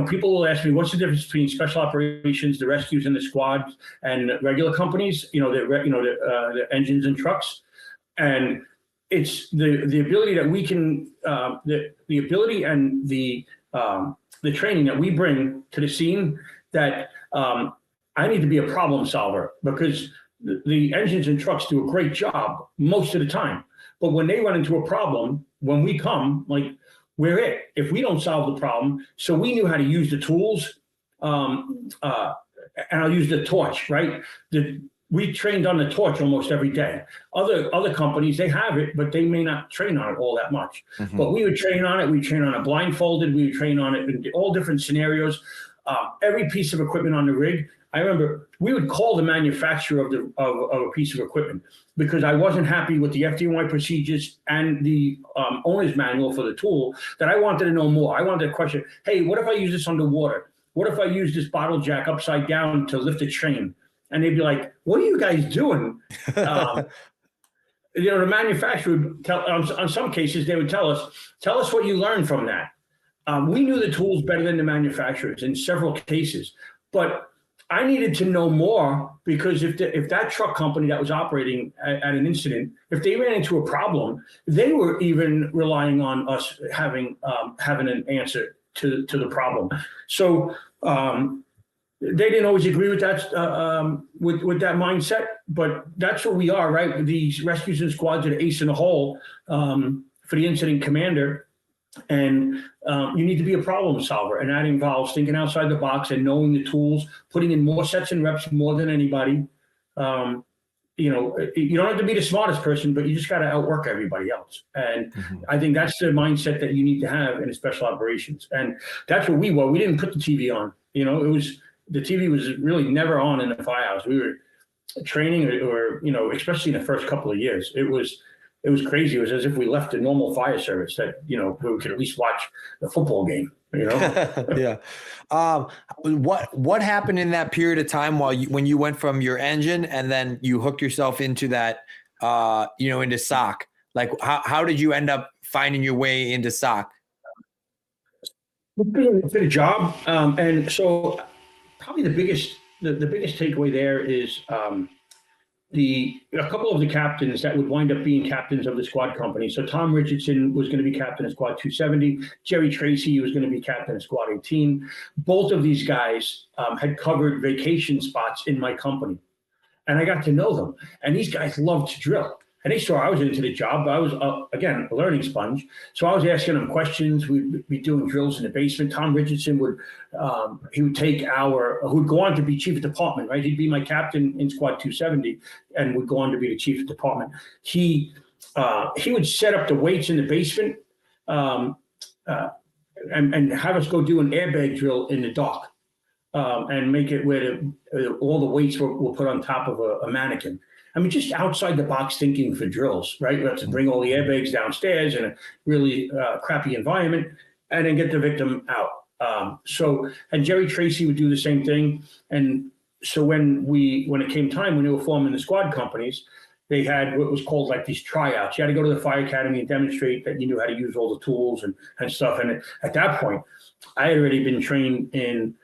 people will ask me, what's the difference between special operations, the rescues and the squads, and regular companies, the engines and trucks. And it's the ability that we can, the ability and the training that we bring to the scene that I need to be a problem solver, because the engines and trucks do a great job most of the time. But when they run into a problem, when we come, we're it. If we don't solve the problem, so we knew how to use the tools, and I'll use the torch, right? We trained on the torch almost every day. Other companies, they have it, but they may not train on it all that much. Mm-hmm. But we would train on it. We train on it blindfolded. We would train on it in all different scenarios. Every piece of equipment on the rig. I remember we would call the manufacturer of a piece of equipment because I wasn't happy with the FDNY procedures and the owner's manual for the tool, that I wanted to know more. I wanted to question, hey, what if I use this underwater? What if I use this bottle jack upside down to lift a train? And they'd be like, what are you guys doing? The manufacturer would tell, on some cases, they would tell us what you learned from that. We knew the tools better than the manufacturers in several cases, but I needed to know more, because if that truck company that was operating at an incident, if they ran into a problem, they were even relying on us having an answer to the problem. So they didn't always agree with that with that mindset, but that's what we are, right? These rescues and squads are the ace in the hole for the incident commander. And you need to be a problem solver, and that involves thinking outside the box and knowing the tools, putting in more sets and reps more than anybody. You don't have to be the smartest person, but you just got to outwork everybody else. And I think that's the mindset that you need to have in special operations. And that's what we were. We didn't put the TV on. The TV was really never on in the firehouse. We were training, or especially in the first couple of years, it was crazy. It was as if we left a normal fire service that, we could at least watch the football game, Yeah. What happened in that period of time when you went from your engine and then you hooked yourself into that, into SOC? Like, how did you end up finding your way into SOC? It's been a job. And so probably the biggest takeaway there is, a couple of the captains that would wind up being captains of the squad company. So Tom Richardson was going to be captain of Squad 270. Jerry Tracy was going to be captain of Squad 18. Both of these guys had covered vacation spots in my company, and I got to know them. And these guys loved to drill. And they saw I was into the job. I was, again, a learning sponge. So I was asking them questions. We'd be doing drills in the basement. Tom Richardson would go on to be chief of department, right? He'd be my captain in Squad 270 and would go on to be the chief of department. He would set up the weights in the basement and have us go do an airbag drill in the dark. and make it where all the weights were put on top of a mannequin. I mean, just outside the box thinking for drills, right? We have to bring all the airbags downstairs in a really crappy environment and then get the victim out. And Jerry Tracy would do the same thing. And so when it came time, when they were forming the squad companies, they had what was called like these tryouts. You had to go to the fire academy and demonstrate that you knew how to use all the tools and stuff. And at that point, I had already been trained in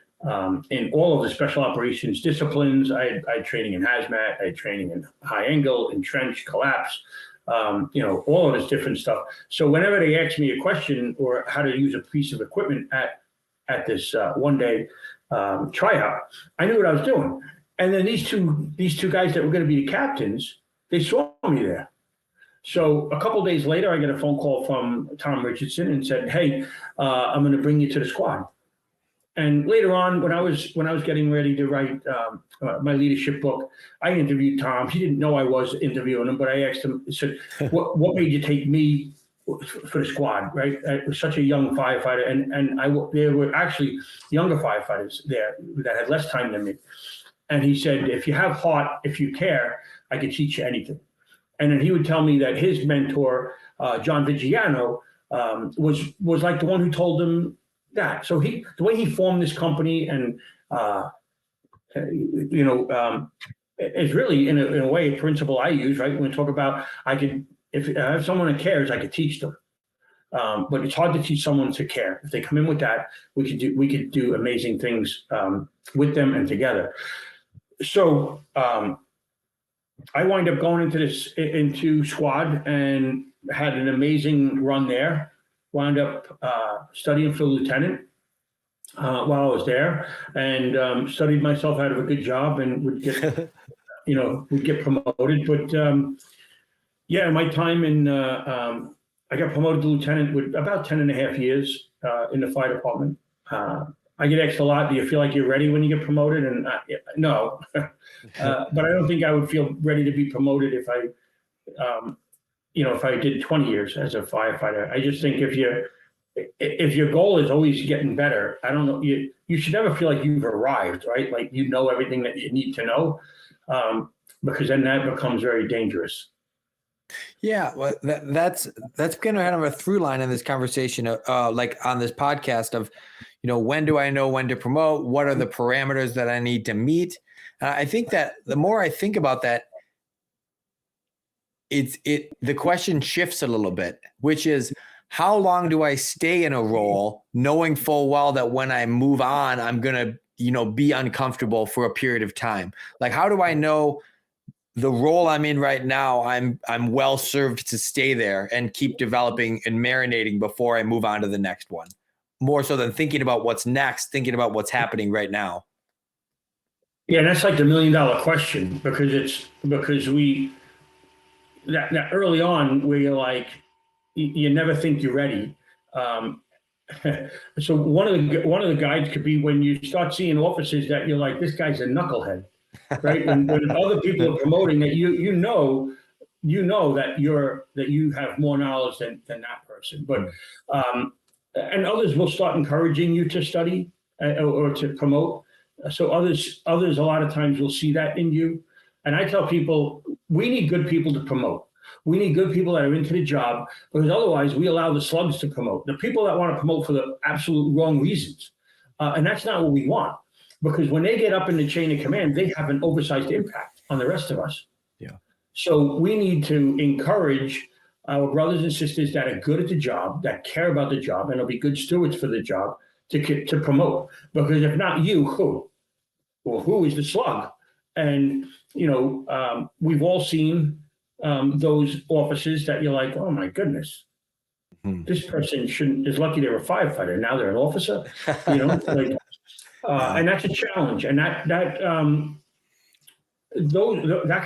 all of the special operations disciplines. I had training in hazmat, I had training in high angle, in trench, collapse, all of this different stuff. So whenever they asked me a question or how to use a piece of equipment at this one day tryout, I knew what I was doing. And then these two guys that were going to be the captains, they saw me there. So a couple of days later, I get a phone call from Tom Richardson and said, "Hey, I'm going to bring you to the squad." And later on, when I was getting ready to write my leadership book, I interviewed Tom. He didn't know I was interviewing him, but I asked him, I said, what made you take me for the squad, right? I was such a young firefighter, and there were actually younger firefighters there that had less time than me. And he said, if you have heart, if you care, I could teach you anything. And then he would tell me that his mentor, John Vigiano, was like the one who told him that. So the way he formed this company and, is really in a way a principle I use, right? When we talk about, if I have someone that cares, I could teach them. But it's hard to teach someone to care. If they come in with that, we could do amazing things with them and together. So I wind up going into squad and had an amazing run there. Wound up studying for lieutenant while I was there, and studied myself out of a good job and would get, would get promoted. But my time in, I got promoted to lieutenant with about 10 and a half years in the fire department. I get asked a lot, do you feel like you're ready when you get promoted? And no, but I don't think I would feel ready to be promoted if I did 20 years as a firefighter. I just think if your goal is always getting better, I don't know, you should never feel like you've arrived, right? Like you know everything that you need to know, because then that becomes very dangerous. Yeah, well, that's kind of a through line in this conversation, like on this podcast of, when do I know when to promote? What are the parameters that I need to meet? I think that the more I think about that, the question shifts a little bit, which is, how long do I stay in a role knowing full well that when I move on, I'm going to, be uncomfortable for a period of time? Like, how do I know the role I'm in right now, I'm well served to stay there and keep developing and marinating before I move on to the next one? More so than thinking about what's next, thinking about what's happening right now. Yeah, and that's like the $1 million question, because that early on where you're like, you never think you're ready. So one of the guides could be when you start seeing officers that you're like, this guy's a knucklehead, right? When other people are promoting that, you know that you have more knowledge than that person. But and others will start encouraging you to study or to promote. So others a lot of times will see that in you. And I tell people, we need good people to promote. We need good people that are into the job, because otherwise we allow the slugs to promote. The people that want to promote for the absolute wrong reasons. And that's not what we want, because when they get up in the chain of command, they have an oversized impact on the rest of us. Yeah. So we need to encourage our brothers and sisters that are good at the job, that care about the job, and will be good stewards for the job to promote. Because if not you, who? Well, who is the slug? And, we've all seen those officers that you're like, oh my goodness, this person is lucky they're a firefighter. Now they're an officer, and that's a challenge. And that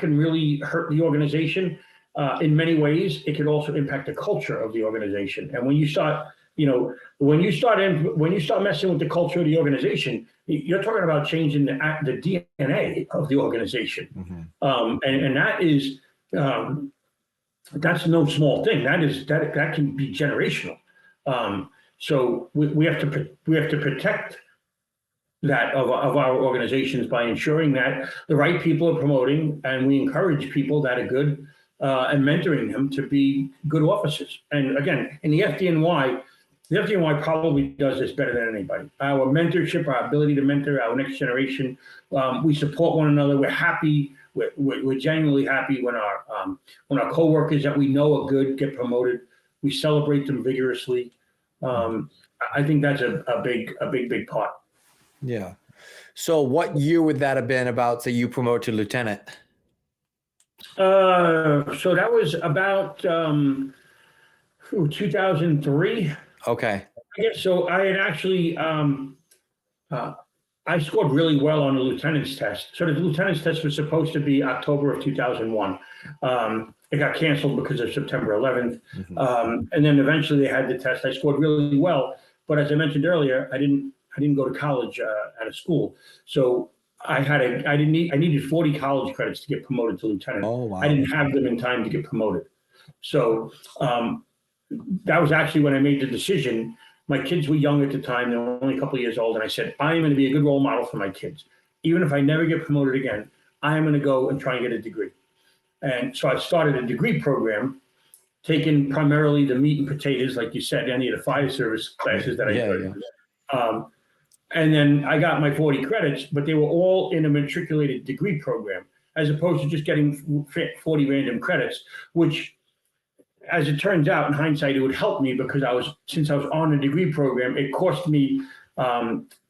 can really hurt the organization in many ways. It can also impact the culture of the organization. And when you start, when you start messing with the culture of the organization, you're talking about changing the DNA of the organization. And that is, that's no small thing. That can be generational. So we have to protect that of our organizations by ensuring that the right people are promoting, and we encourage people that are good and mentoring them to be good officers. And again, in the FDNY, probably does this better than anybody. Our mentorship, our ability to mentor our next generation, we support one another. We're happy. We're genuinely happy when our coworkers that we know are good get promoted. We celebrate them vigorously. I think that's a big part. Yeah. So what year would that have been about, say, you promote to lieutenant? So that was about 2003. Okay. I guess so. I had actually I scored really well on the lieutenant's test. So the lieutenant's test was supposed to be October of 2001. It got canceled because of September 11th. And then eventually they had the test. I scored really well, but as I mentioned earlier, I didn't go to college at a school. So I needed 40 college credits to get promoted to lieutenant. Oh, wow. I didn't have them in time to get promoted. So that was actually when I made the decision. My kids were young at the time. They were only a couple of years old. And I said, I am going to be a good role model for my kids. Even if I never get promoted again, I am going to go and try and get a degree. And so I started a degree program, taking primarily the meat and potatoes, like you said, any of the fire service classes that I took. Yeah. And then I got my 40 credits, but they were all in a matriculated degree program, as opposed to just getting 40 random credits, which, as it turns out, in hindsight, it would help me because since I was on a degree program, it cost me,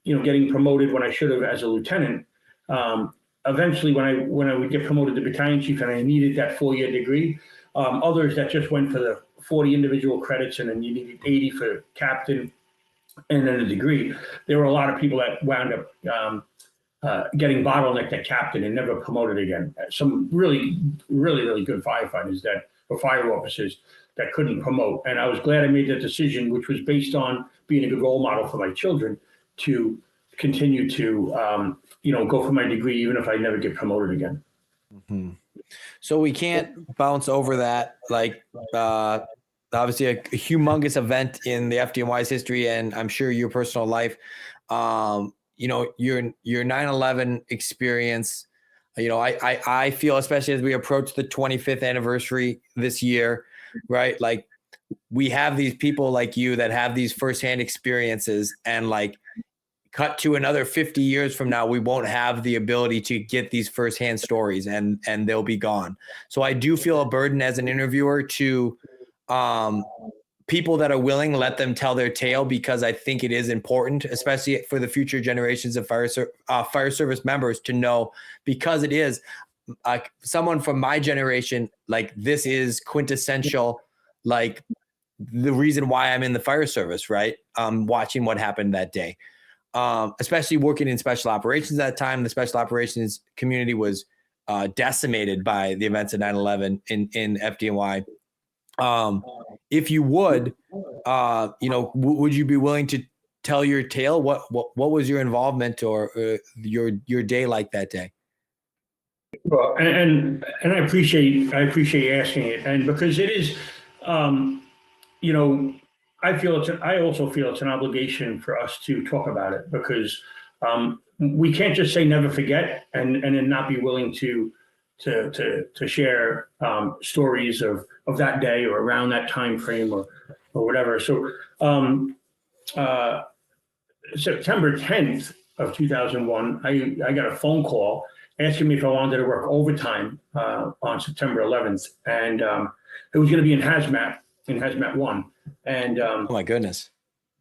getting promoted when I should have as a lieutenant. Eventually, when I would get promoted to battalion chief and I needed that 4-year degree, others that just went for the 40 individual credits and then you needed 80 for captain and then a degree. There were a lot of people that wound up getting bottlenecked at captain and never promoted again. Some really, really, really good firefighters or fire officers that couldn't promote. And I was glad I made that decision, which was based on being a good role model for my children to continue to, go for my degree, even if I never get promoted again. Mm-hmm. So we can't bounce over that, obviously a humongous event in the FDNY's history, and I'm sure your personal life, your 9/11 experience. I feel, especially as we approach the 25th anniversary this year, right? Like, we have these people like you that have these firsthand experiences, and cut to another 50 years from now, we won't have the ability to get these firsthand stories, and they'll be gone. So I do feel a burden as an interviewer to people that are willing, let them tell their tale, because I think it is important, especially for the future generations of fire service members, to know, because it is someone from my generation, this is quintessential, the reason why I'm in the fire service, right? Watching what happened that day. Especially working in special operations at that time. The special operations community was decimated by the events of 9/11 in FDNY. If you would, would you be willing to tell your tale? What was your involvement or your day like that day? Well, and I appreciate you asking it, and because it is, I also feel it's an obligation for us to talk about it, because we can't just say never forget and then not be willing to share stories of that day or around that time frame or whatever. So September 10th of 2001, I got a phone call asking me if I wanted to work overtime on September 11th, and it was going to be in hazmat 1. And oh my goodness.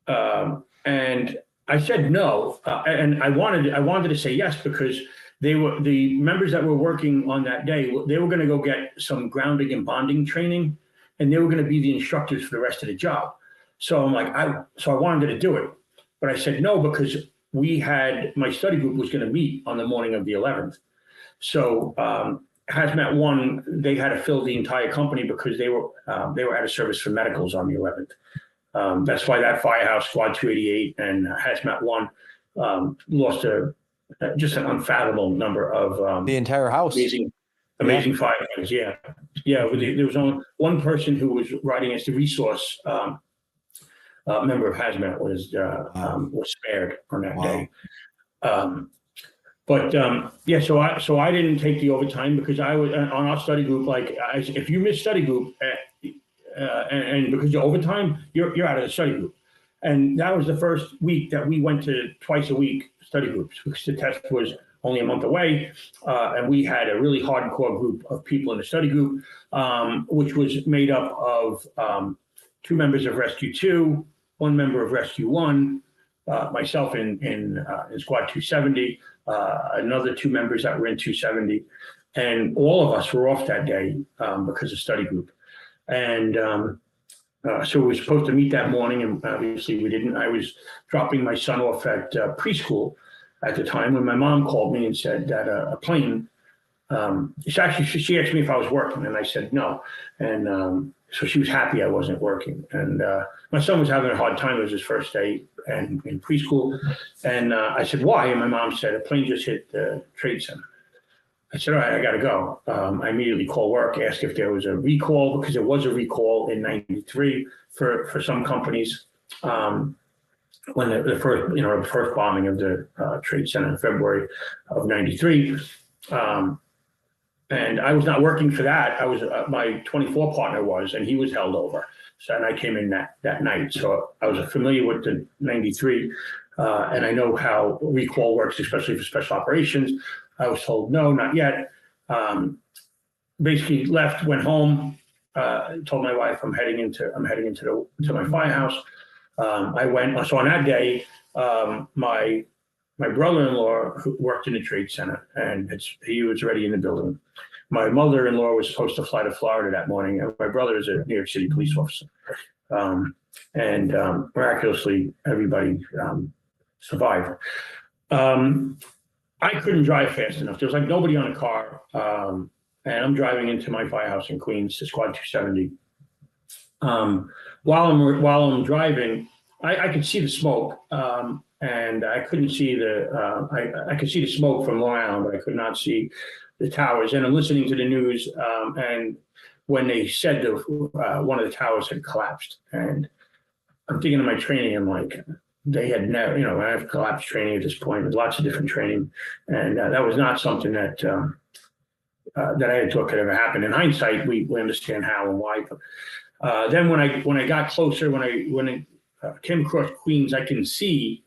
And I said no, and I wanted to say yes, because the members that were working on that day, they were going to go get some grounding and bonding training, and they were going to be the instructors for the rest of the job. So I'm like, I wanted to do it, but I said no, because my study group was going to meet on the morning of the 11th. So Hazmat 1, they had to fill the entire company because they were out of service for medicals on the 11th. That's why that firehouse, Squad 288 and Hazmat 1 lost just an unfathomable number of the entire house. Amazing firefighters. Yeah. There was only one person who was riding as the resource member of Hazmat was spared on that day. Yeah, so I didn't take the overtime because I was on our study group. If you miss study group, and because you're overtime, you're out of the study group. And that was the first week that we went to twice a week study groups because the test was only a month away, and we had a really hardcore group of people in the study group, which was made up of 2 members of Rescue 2, 1 member of Rescue 1, myself in Squad 270, another 2 members that were in 270, and all of us were off that day because of study group. And so we were supposed to meet that morning, and obviously we didn't. I was dropping my son off at preschool at the time when my mom called me and said that a plane, she asked me if I was working, and I said no. And so she was happy I wasn't working. And my son was having a hard time. It was his first day in preschool. And I said, why? And my mom said, a plane just hit the Trade Center. I said, all right, I got to go. I immediately called work, asked if there was a recall, because there was a recall in '93 for some companies when the first bombing of the Trade Center in February of '93. And I was not working for that. I was my 24 partner was, and he was held over. So, and I came in that night. So I was familiar with the '93, and I know how recall works, especially for special operations. I was told, no, not yet. Basically left, went home, told my wife I'm heading into my firehouse. I went, so on that day, my brother-in-law who worked in the Trade Center, and he was already in the building. My mother-in-law was supposed to fly to Florida that morning, and my brother is a New York City police officer. And miraculously, everybody survived. I couldn't drive fast enough. There was like nobody on a car, and I'm driving into my firehouse in Queens, to Squad 270. While I'm driving, I could see the smoke, and I couldn't see I could see the smoke from Long Island, but I could not see the towers. And I'm listening to the news, and when they said one of the towers had collapsed, and I'm thinking of my training, I'm like, they had never, I have collapse training at this point with lots of different training. And that was not something that I had thought could ever happen. In hindsight, we understand how and why. Then when I got closer, when I came across Queens, I could see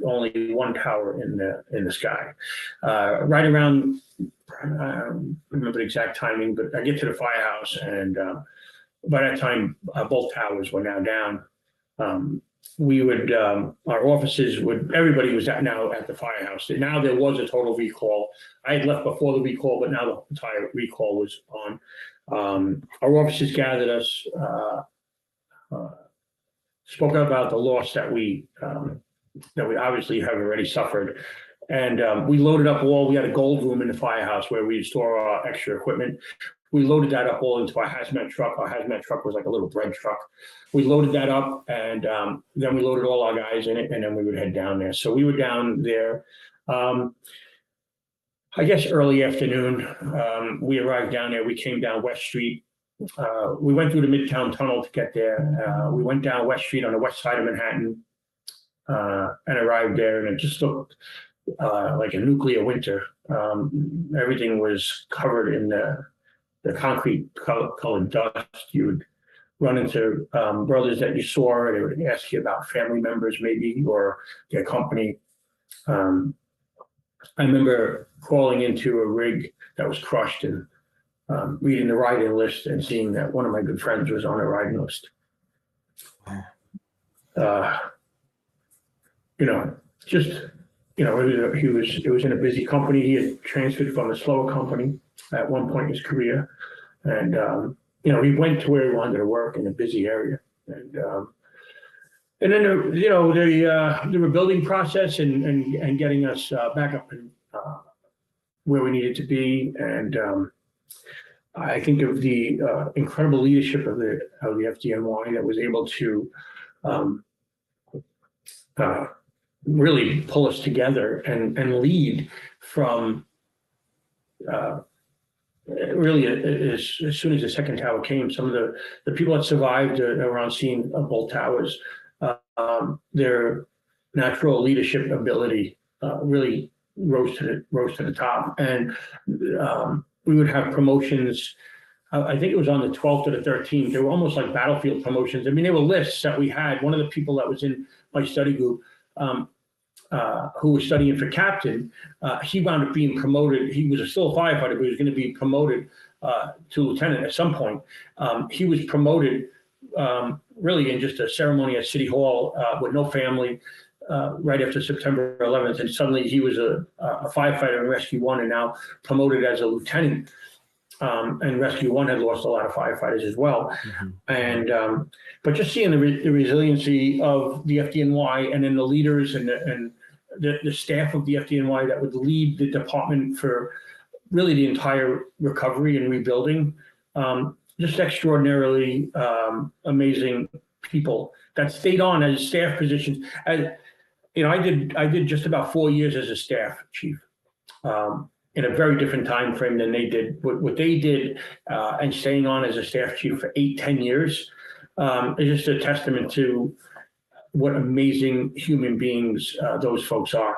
only one tower in the sky. Right around, I don't remember the exact timing, but I get to the firehouse, and by that time, both towers were now down. Our offices everybody was now at the firehouse. And now there was a total recall. I had left before the recall, but now the entire recall was on. Our officers gathered us, spoke about the loss that we obviously have already suffered. And we loaded up we had a gold room in the firehouse where we store our extra equipment. We loaded that up all into our hazmat truck. Our hazmat truck was like a little bread truck. We loaded that up, and then we loaded all our guys in it, and then we would head down there. So we were down there, I guess early afternoon. We arrived down there. We came down West Street. We went through the Midtown Tunnel to get there. We went down West Street on the west side of Manhattan, and arrived there, and it just looked like a nuclear winter. Everything was covered in the concrete colored dust. You would run into brothers that you saw. They would ask you about family members, maybe, or their company. I remember crawling into a rig that was crushed and reading the riding list and seeing that one of my good friends was on the riding list. It was in a busy company. He had transferred from a slower company at one point in his career. And, he went to where he wanted to work in a busy area. And then, the rebuilding process and getting us back up and where we needed to be. And I think of the incredible leadership of the FDNY that was able to really pull us together and lead from really as soon as the second tower came. Some of the people that survived around seeing both towers, their natural leadership ability really rose to the top. And we would have promotions. I think it was on the 12th or the 13th. They were almost like battlefield promotions. I mean, they were lists that we had. One of the people that was in my study group, who was studying for captain, he wound up being promoted. He was still a firefighter, but he was going to be promoted to lieutenant at some point. He was promoted really in just a ceremony at City Hall with no family right after September 11th. And suddenly he was a firefighter in Rescue 1 and now promoted as a lieutenant. And Rescue 1 had lost a lot of firefighters as well. Mm-hmm. And but just seeing the resiliency of the FDNY and then the leaders and the staff of the FDNY that would lead the department for really the entire recovery and rebuilding, just extraordinarily amazing people that stayed on as staff positions. And I did just about 4 years as a staff chief. In a very different time frame than they did. What they did and staying on as a staff chief for 8-10 years is just a testament to what amazing human beings those folks are.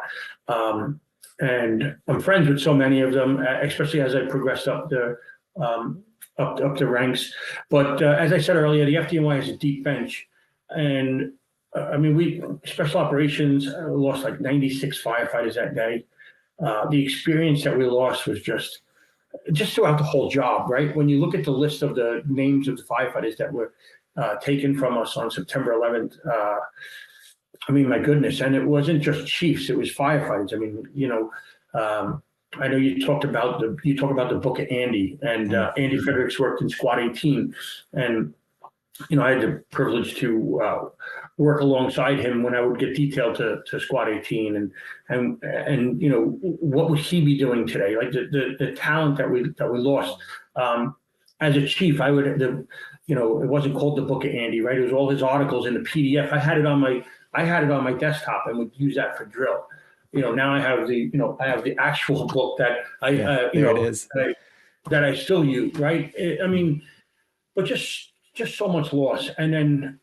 And I'm friends with so many of them, especially as I progressed up the ranks. But as I said earlier, the FDNY has a deep bench. And I mean, we special operations lost like 96 firefighters that day. The experience that we lost was just throughout the whole job, right? When you look at the list of the names of the firefighters that were taken from us on September 11th, I mean, my goodness. And it wasn't just chiefs, it was firefighters. I mean, I know you talk about the book of Andy, and Andy Fredericks worked in Squad 18. And, I had the privilege to work alongside him when I would get detailed to Squad 18, and what would he be doing today? Like the talent that we lost. As a chief, I would it wasn't called the Book of Andy, right? It was all his articles in the PDF. I had it on my desktop and would use that for drill. Now I have the actual book that that I still use, right? I mean, but just so much loss, and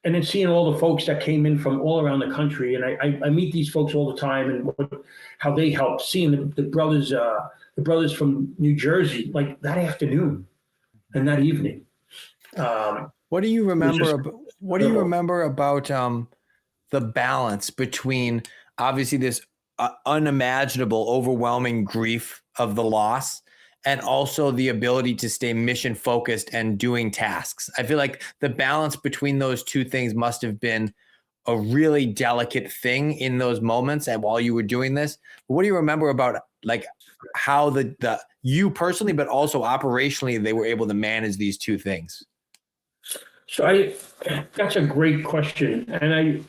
then seeing all the folks that came in from all around the country, and I meet these folks all the time, and how they helped. Seeing the brothers from New Jersey, like that afternoon and that evening. What do you remember? What do you remember about the balance between obviously this unimaginable, overwhelming grief of the loss, and also the ability to stay mission focused and doing tasks? I feel like the balance between those two things must have been a really delicate thing in those moments and while you were doing this. What do you remember about like how the you personally, but also operationally, they were able to manage these two things? So that's a great question. And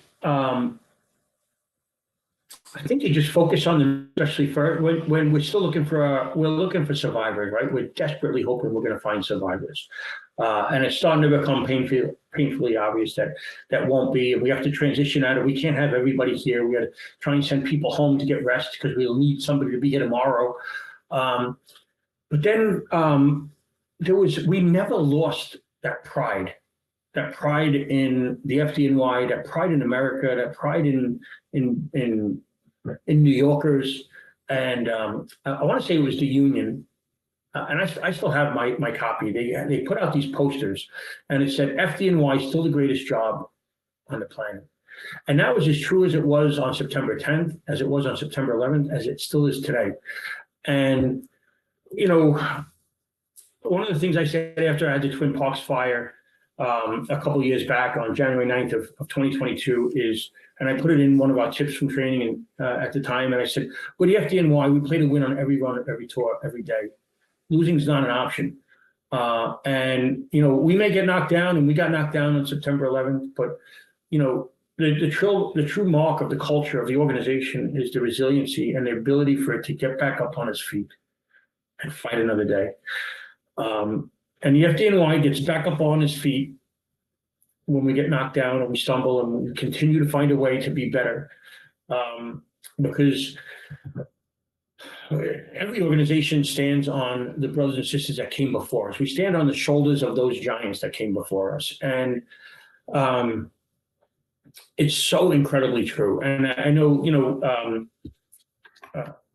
I think you just focus on them, especially for when we're still looking for survivors, right? We're desperately hoping we're going to find survivors. And it's starting to become painfully obvious that won't be. We have to transition out of, we can't have everybody here. We got to try and send people home to get rest because we'll need somebody to be here tomorrow. But then we never lost that pride in the FDNY, that pride in America, that pride in New Yorkers. And I want to say it was the Union. And I still have my copy. They put out these posters and it said FDNY still the greatest job on the planet. And that was as true as it was on September 10th, as it was on September 11th, as it still is today. And, one of the things I said after I had the Twin Parks fire a couple of years back on January 9th of 2022 is, and I put it in one of our tips from training at the time, and I said, with the FDNY, we play to win on every run, every tour, every day. Losing is not an option. And, we may get knocked down, and we got knocked down on September 11th, but, the true mark of the culture of the organization is the resiliency and the ability for it to get back up on its feet and fight another day. And the FDNY gets back up on its feet when we get knocked down and we stumble, and we continue to find a way to be better. Because every organization stands on the brothers and sisters that came before us. We stand on the shoulders of those giants that came before us. And it's so incredibly true. And I know,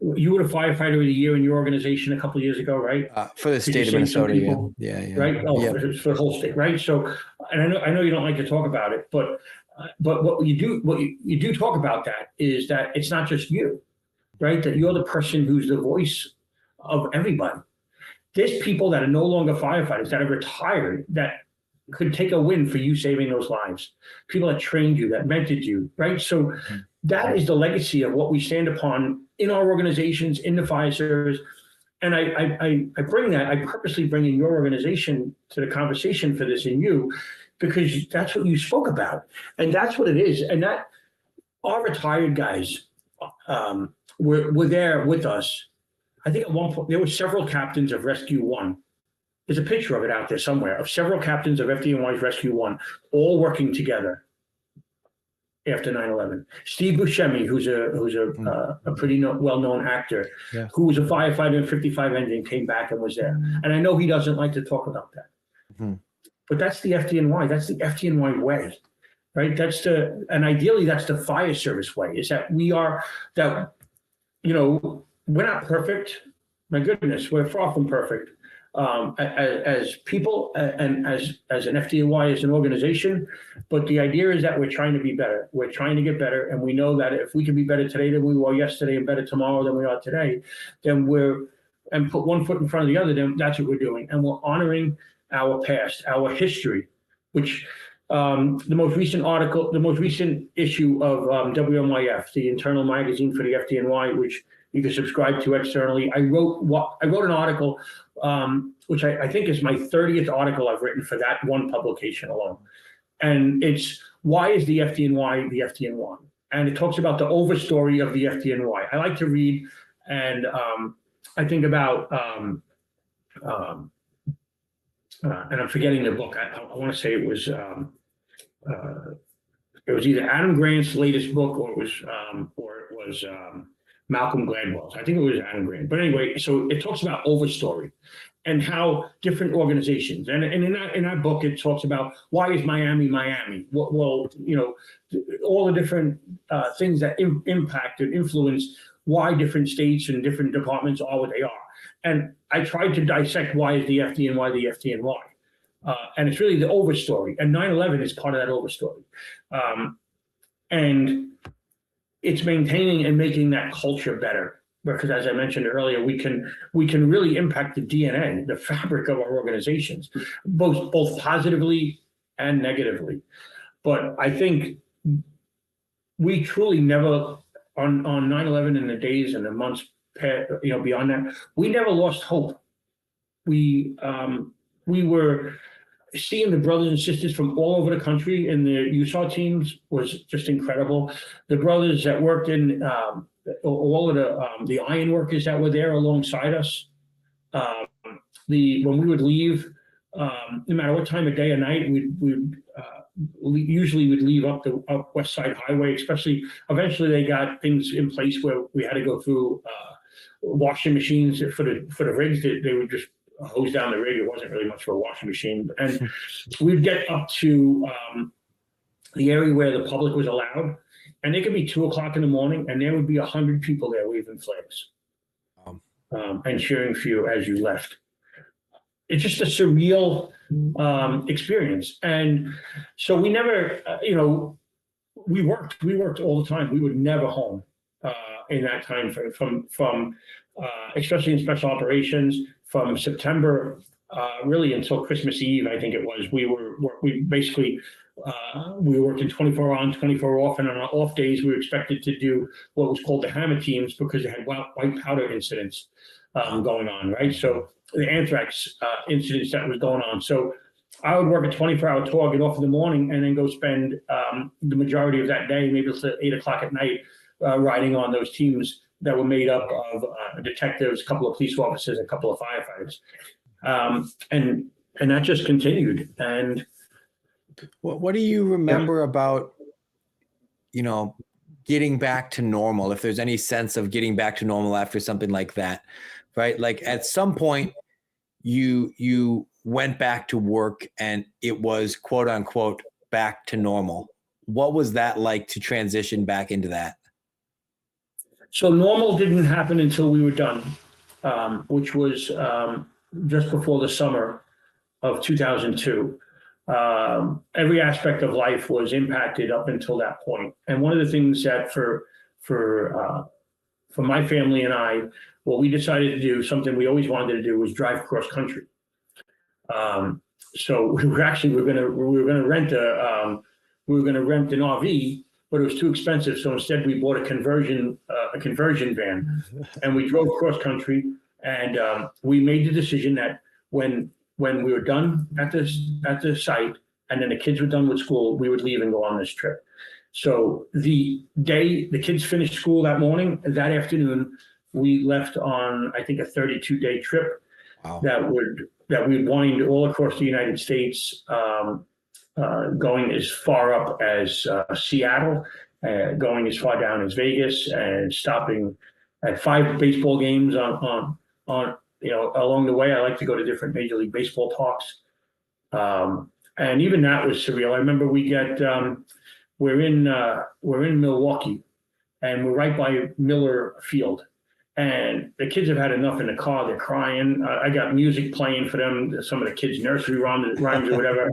you were a firefighter of the year in your organization a couple of years ago, right? For the Did you state of save some Minnesota, people? yeah. Right? Oh, Yep. it's for the whole state, right? So, and I know you don't like to talk about it, but what you do talk about that is that it's not just you, right? That you're the person who's the voice of everybody. There's people that are no longer firefighters that are retired that could take a win for you saving those lives. People that trained you, that mentored you, right? So that is the legacy of what we stand upon in our organizations, in the fire service. And I bring that, I purposely bring in your organization to the conversation for this in you, because that's what you spoke about. And that's what it is. And that our retired guys were there with us. I think at one point there were several captains of Rescue One. There's a picture of it out there somewhere of several captains of FDNY's Rescue One all working together after 9/11. Steve Buscemi, who's a pretty well-known actor, Yeah. who was a firefighter in 55 engine, came back and was there. And I know he doesn't like to talk about that. But that's the FDNY. That's the FDNY way, right? And ideally that's the fire service way, is that we're not perfect. My goodness, we're far from perfect. As people and as an FDNY, as an organization, but the idea is that we're trying to be better. We're trying to get better, and we know that if we can be better today than we were yesterday and better tomorrow than we are today, then and put one foot in front of the other, then that's what we're doing. And we're honoring our past, our history, which the most recent issue of WMYF, the internal magazine for the FDNY, which you can subscribe to externally. I wrote an article, which I think is my 30th article I've written for that one publication alone. And it's, why is the FDNY the FDNY? And it talks about the overstory of the FDNY. I like to read, and I think about, and I'm forgetting the book. I want to say it was either Adam Grant's latest book, or it was Malcolm Gladwell's. I think it was Adam Grant. But anyway, so it talks about overstory and how different organizations, and in that book, it talks about, why is Miami, Miami? Well, all the different things that impact and influence why different states and different departments are what they are. And I tried to dissect why is the FDNY the FDNY. And it's really the overstory. And 9/11 is part of that overstory. And it's maintaining and making that culture better. Because as I mentioned earlier, we can really impact the DNA, the fabric of our organizations, both positively and negatively. But I think we truly never, on 9/11 and the days and the months beyond that, we never lost hope. We were seeing the brothers and sisters from all over the country, and the USAR teams was just incredible. The brothers that worked in all of the iron workers that were there alongside us. When we would leave, no matter what time of day or night, usually we'd leave up West Side Highway. Especially, eventually they got things in place where we had to go through washing machines for the rigs. They would just hose down the rig. It wasn't really much for a washing machine, and we'd get up to the area where the public was allowed, and it could be 2:00 in the morning, and there would be 100 people there waving flags and cheering for you as you left. It's just a surreal experience, and so we never, we worked all the time. We were never home in that time frame, from especially in special operations, from September really until Christmas Eve. I think it was. We were working 24 on, 24 off, and on our off days, we were expected to do what was called the hammer teams, because they had white powder incidents going on, right? So the anthrax incidents that was going on. So I would work a 24-hour tour, get off in the morning, and then go spend the majority of that day, maybe till 8:00 at night, riding on those teams that were made up of detectives, a couple of police officers, a couple of firefighters. And that just continued. And what do you remember about, getting back to normal? If there's any sense of getting back to normal after something like that, right? Like at some point you went back to work and it was quote unquote back to normal. What was that like to transition back into that? So normal didn't happen until we were done, which was just before the summer of 2002. Every aspect of life was impacted up until that point. And one of the things that for my family and I, what we decided to do, something we always wanted to do, was drive cross country. So we were gonna rent an RV, but it was too expensive. So instead, we bought a conversion van, and we drove cross country. And we made the decision that when we were done at the site, and then the kids were done with school, we would leave and go on this trip. So the day the kids finished school that morning, that afternoon, we left on, I think, a 32-day trip. Wow. that would wind all across the United States, going as far up as Seattle, going as far down as Vegas, and stopping at 5 baseball games on along the way. I like to go to different Major League Baseball parks, and even that was surreal. I remember we're in Milwaukee, and we're right by Miller Field. And the kids have had enough in the car. They're crying. I got music playing for them, some of the kids' nursery rhymes or whatever.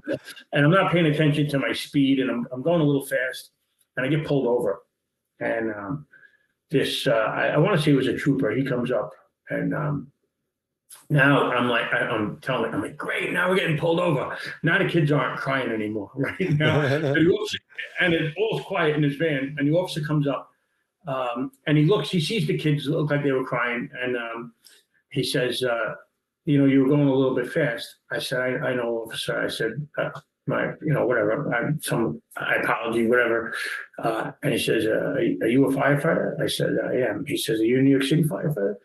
And I'm not paying attention to my speed, and I'm going a little fast, and I get pulled over. And I want to say it was a trooper. He comes up, and now I'm telling him, I'm like, great, now we're getting pulled over. Now the kids aren't crying anymore, right? Now, and it's all quiet in his van, and the officer comes up. And he sees the kids look like they were crying, and he says, you were going a little bit fast. I said, I know, officer. I said, whatever, I apology, whatever. And he says, are you a firefighter? I said, I am. He says, are you a New York City firefighter?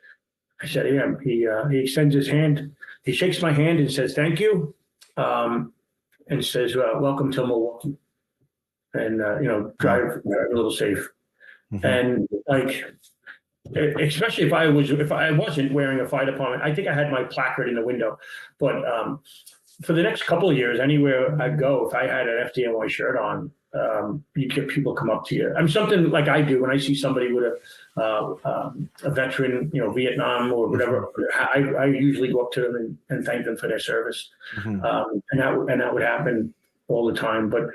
I said, I am. He extends his hand. He shakes my hand and says, thank you. And says, welcome to Milwaukee. And, drive a little safe. Mm-hmm. And especially if I wasn't wearing a fire department, I think I had my placard in the window. But for the next couple of years, anywhere I go, if I had an FDNY shirt on, you get people come up to you. I'm something like I do when I see somebody with a veteran, Vietnam or whatever. I usually go up to them and thank them for their service. Mm-hmm. And that would happen all the time. But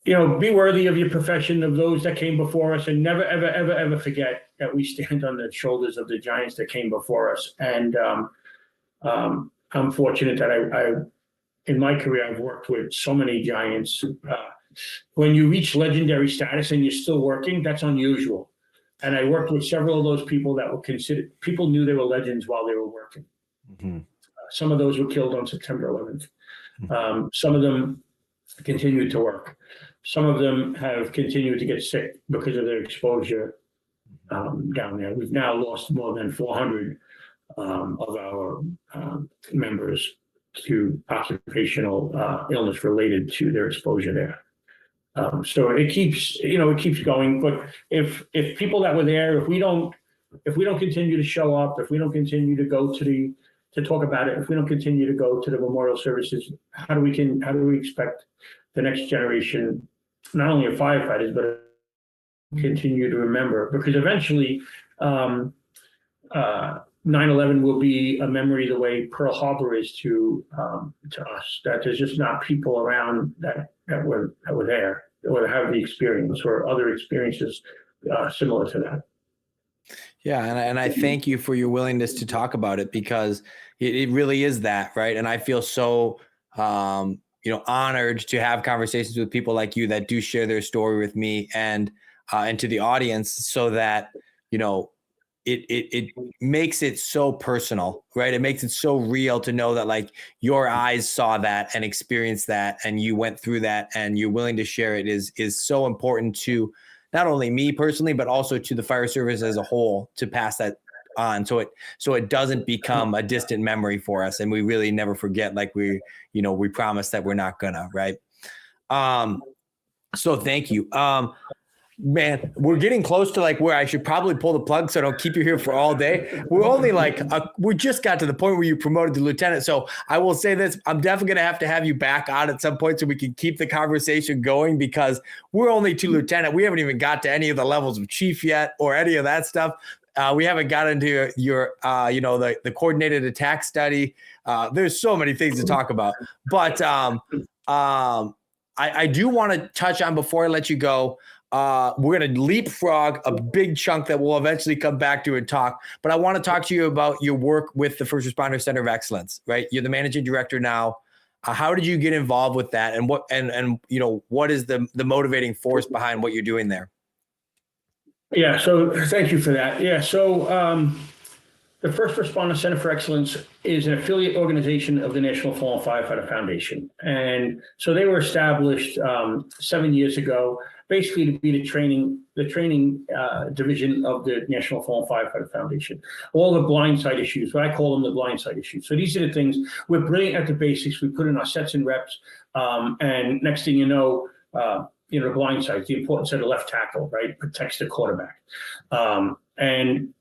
be worthy of your profession, of those that came before us, and never, ever, ever, ever forget that we stand on the shoulders of the giants that came before us. And I'm fortunate that I in my career, I've worked with so many giants. When you reach legendary status and you're still working, that's unusual. And I worked with several of those people that were considered, people knew they were legends while they were working. Mm-hmm. Some of those were killed on September 11th. Mm-hmm. Some of them continued to work. Some of them have continued to get sick because of their exposure down there. We've now lost more than 400 of our members to occupational illness related to their exposure there. So it keeps going. But if people that were there, if we don't continue to show up, if we don't continue to go to talk about it, if we don't continue to go to the memorial services, how do we expect the next generation, not only of firefighters, but continue to remember? Because eventually 9/11 will be a memory the way Pearl Harbor is to us, that there's just not people around that were there or have the experience or other experiences similar to that. Yeah, and I thank you for your willingness to talk about it, because it really is that, right? And I feel so honored to have conversations with people like you that do share their story with me and to the audience, so that it makes it so personal, right? It makes it so real to know that like your eyes saw that and experienced that, and you went through that, and you're willing to share it is so important to not only me personally, but also to the fire service as a whole, to pass that on. So it doesn't become a distant memory for us. And we really never forget, like we promise that we're not gonna, right? So thank you. Man, we're getting close to like where I should probably pull the plug so I don't keep you here for all day. We're only like, we just got to the point where you promoted to lieutenant. So I will say this, I'm definitely going to have you back on at some point so we can keep the conversation going, because we're only to lieutenant. We haven't even got to any of the levels of chief yet or any of that stuff. We haven't got into your, the coordinated attack study. There's so many things to talk about, but I do want to touch on, before I let you go, we're going to leapfrog a big chunk that we'll eventually come back to and talk. But I want to talk to you about your work with the First Responder Center of Excellence, right? You're the managing director now. How did you get involved with that? And what is the motivating force behind what you're doing there? Yeah, so thank you for that. Yeah, so the First Responder Center for Excellence is an affiliate organization of the National Fallen Firefighter Foundation. And so they were established 7 years ago, basically to be the training division of the National Fallen Firefighter Foundation. All the blindside issues, what I call them the blindside issues. So these are the things, we're brilliant at the basics. We put in our sets and reps, and next thing you know, the blind side, the importance of the left tackle, right, protects the quarterback. And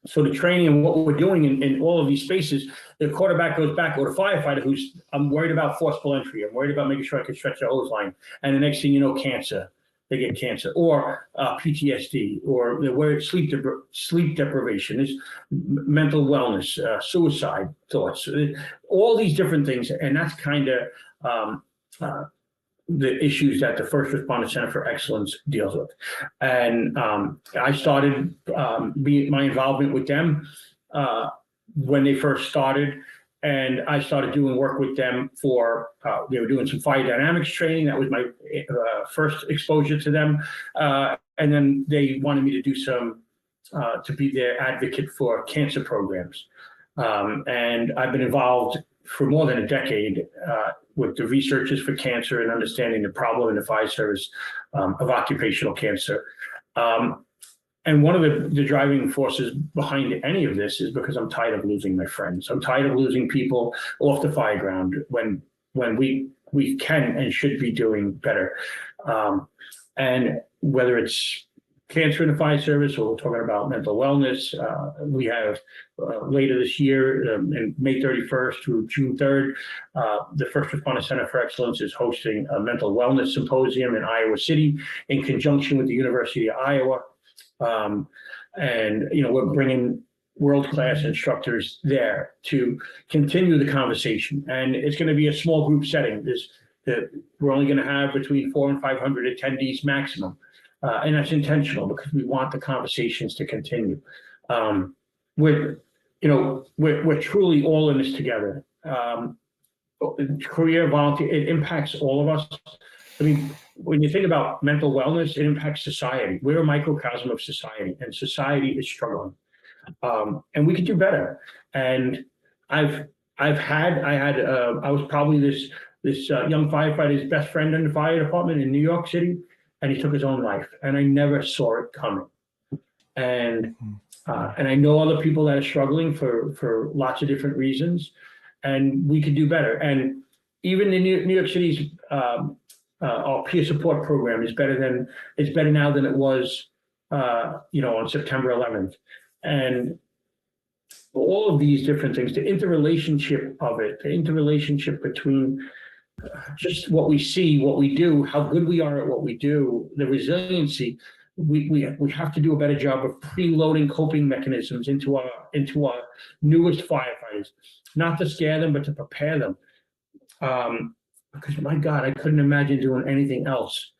so the training and what we're doing in all of these spaces, the quarterback goes back, or the firefighter I'm worried about forcible entry. I'm worried about making sure I can stretch the hose line. And the next thing you know, cancer. They get cancer, or PTSD, or they're worried sleep deprivation, there's mental wellness, suicide thoughts, all these different things. And that's kind of the issues that the First Responder Center for Excellence deals with. And I started my involvement with them when they first started, and I started doing work with them for, they were doing some fire dynamics training. That was my first exposure to them. And then they wanted me to do to be their advocate for cancer programs. And I've been involved for more than a decade with the researchers for cancer and understanding the problem in the fire service of occupational cancer. And one of the driving forces behind any of this is because I'm tired of losing my friends. I'm tired of losing people off the fire ground when we can and should be doing better. And whether it's cancer in the fire service, or we're talking about mental wellness, we have later this year, in May 31st through June 3rd, the First Responder Center for Excellence is hosting a mental wellness symposium in Iowa City in conjunction with the University of Iowa. And we're bringing world-class instructors there to continue the conversation. And it's going to be a small group setting. We're only going to have between 400 and 500 attendees maximum. And that's intentional because we want the conversations to continue. We're truly all in this together. Career volunteer, it impacts all of us. I mean, when you think about mental wellness, it impacts society. We're a microcosm of society, and society is struggling. And we could do better. And I was probably this young firefighter's best friend in the fire department in New York City, and he took his own life, and I never saw it coming. And I know other people that are struggling for lots of different reasons, and we could do better. And even in New York City's our peer support program is better now than it was, on September 11th. And all of these different things, the interrelationship of it, the interrelationship between just what we see, what we do, how good we are at what we do, the resiliency. We have to do a better job of preloading coping mechanisms into our newest firefighters, not to scare them, but to prepare them. Because my God, I couldn't imagine doing anything else.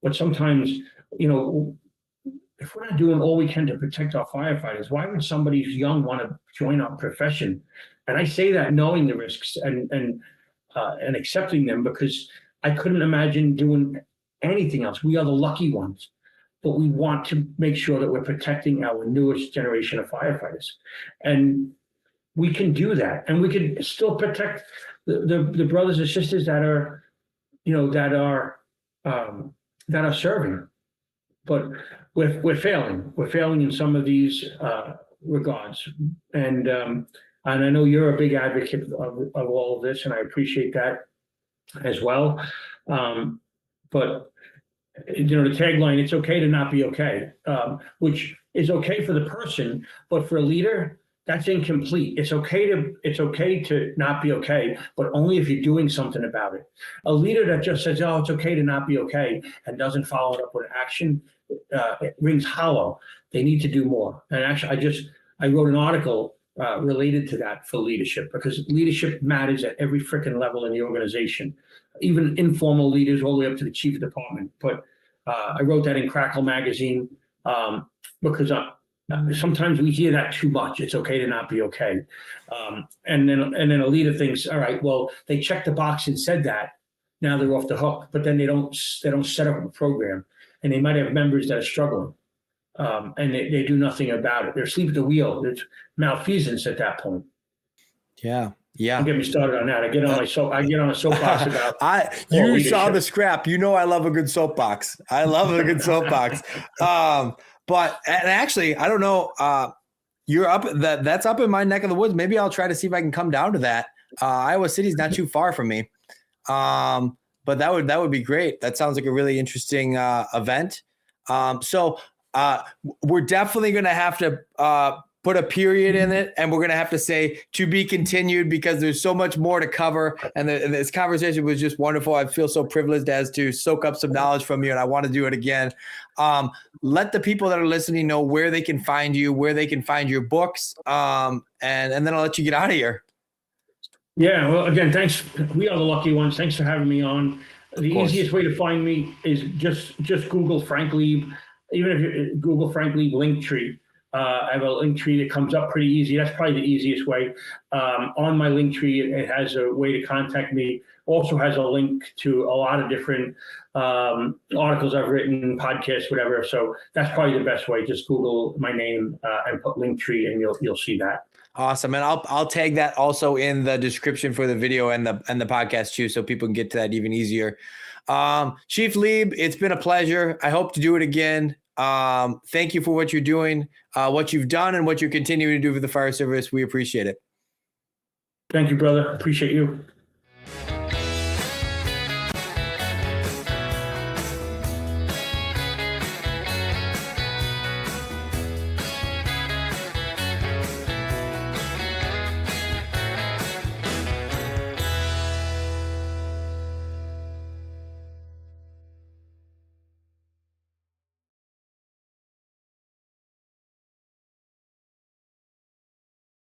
But sometimes, if we're not doing all we can to protect our firefighters, why would somebody who's young want to join our profession? And I say that knowing the risks and accepting them, because I couldn't imagine doing anything else. We are the lucky ones, but we want to make sure that we're protecting our newest generation of firefighters. And we can do that, and we can still protect the brothers and sisters that are serving. But we're failing. We're failing in some of these regards. And I know you're a big advocate of all of this, and I appreciate that as well. But the tagline, it's okay to not be okay, which is okay for the person, but for a leader, that's incomplete. It's okay to not be okay, but only if you're doing something about it. A leader that just says, oh, it's okay to not be okay, and doesn't follow it up with action, it rings hollow. They need to do more. And actually, I wrote an article related to that for leadership, because leadership matters at every freaking level in the organization, even informal leaders all the way up to the chief of department. But I wrote that in Crackle magazine because sometimes we hear that too much. It's okay to not be okay. And then a leader thinks, all right, well, they checked the box and said that. Now they're off the hook, but then they don't set up a program, and they might have members that are struggling. And they do nothing about it. They're asleep at the wheel. It's malfeasance at that point. Yeah. Don't get me started on that. I get on a soapbox about. You saw the scrap. You know I love a good soapbox. I love a good soapbox. But actually, I don't know. You're up. That's up in my neck of the woods. Maybe I'll try to see if I can come down to that. Iowa City's not too far from me. But that would be great. That sounds like a really interesting event. So we're definitely going to have to put a period in it, and we're going to have to say to be continued, because there's so much more to cover. And this conversation was just wonderful. I feel so privileged as to soak up some knowledge from you, and I want to do it again. Let the people that are listening know where they can find you, where they can find your books, and then I'll let you get out of here. Yeah, well, again, thanks. We are the lucky ones. Thanks for having me on. The easiest way to find me is just Google Frank Leeb. Even if you Google Frank Leeb Linktree, I have a Linktree that comes up pretty easy. That's probably the easiest way. On my Linktree, it has a way to contact me. Also has a link to a lot of different articles I've written, podcasts, whatever. So that's probably the best way. Just Google my name and put Linktree, and you'll see that. Awesome. And I'll tag that also in the description for the video and the podcast too, so people can get to that even easier. Chief Leeb, it's been a pleasure. I hope to do it again. Thank you for what you're doing, what you've done, and what you're continuing to do for the fire service. We appreciate it. Thank you, brother. Appreciate you.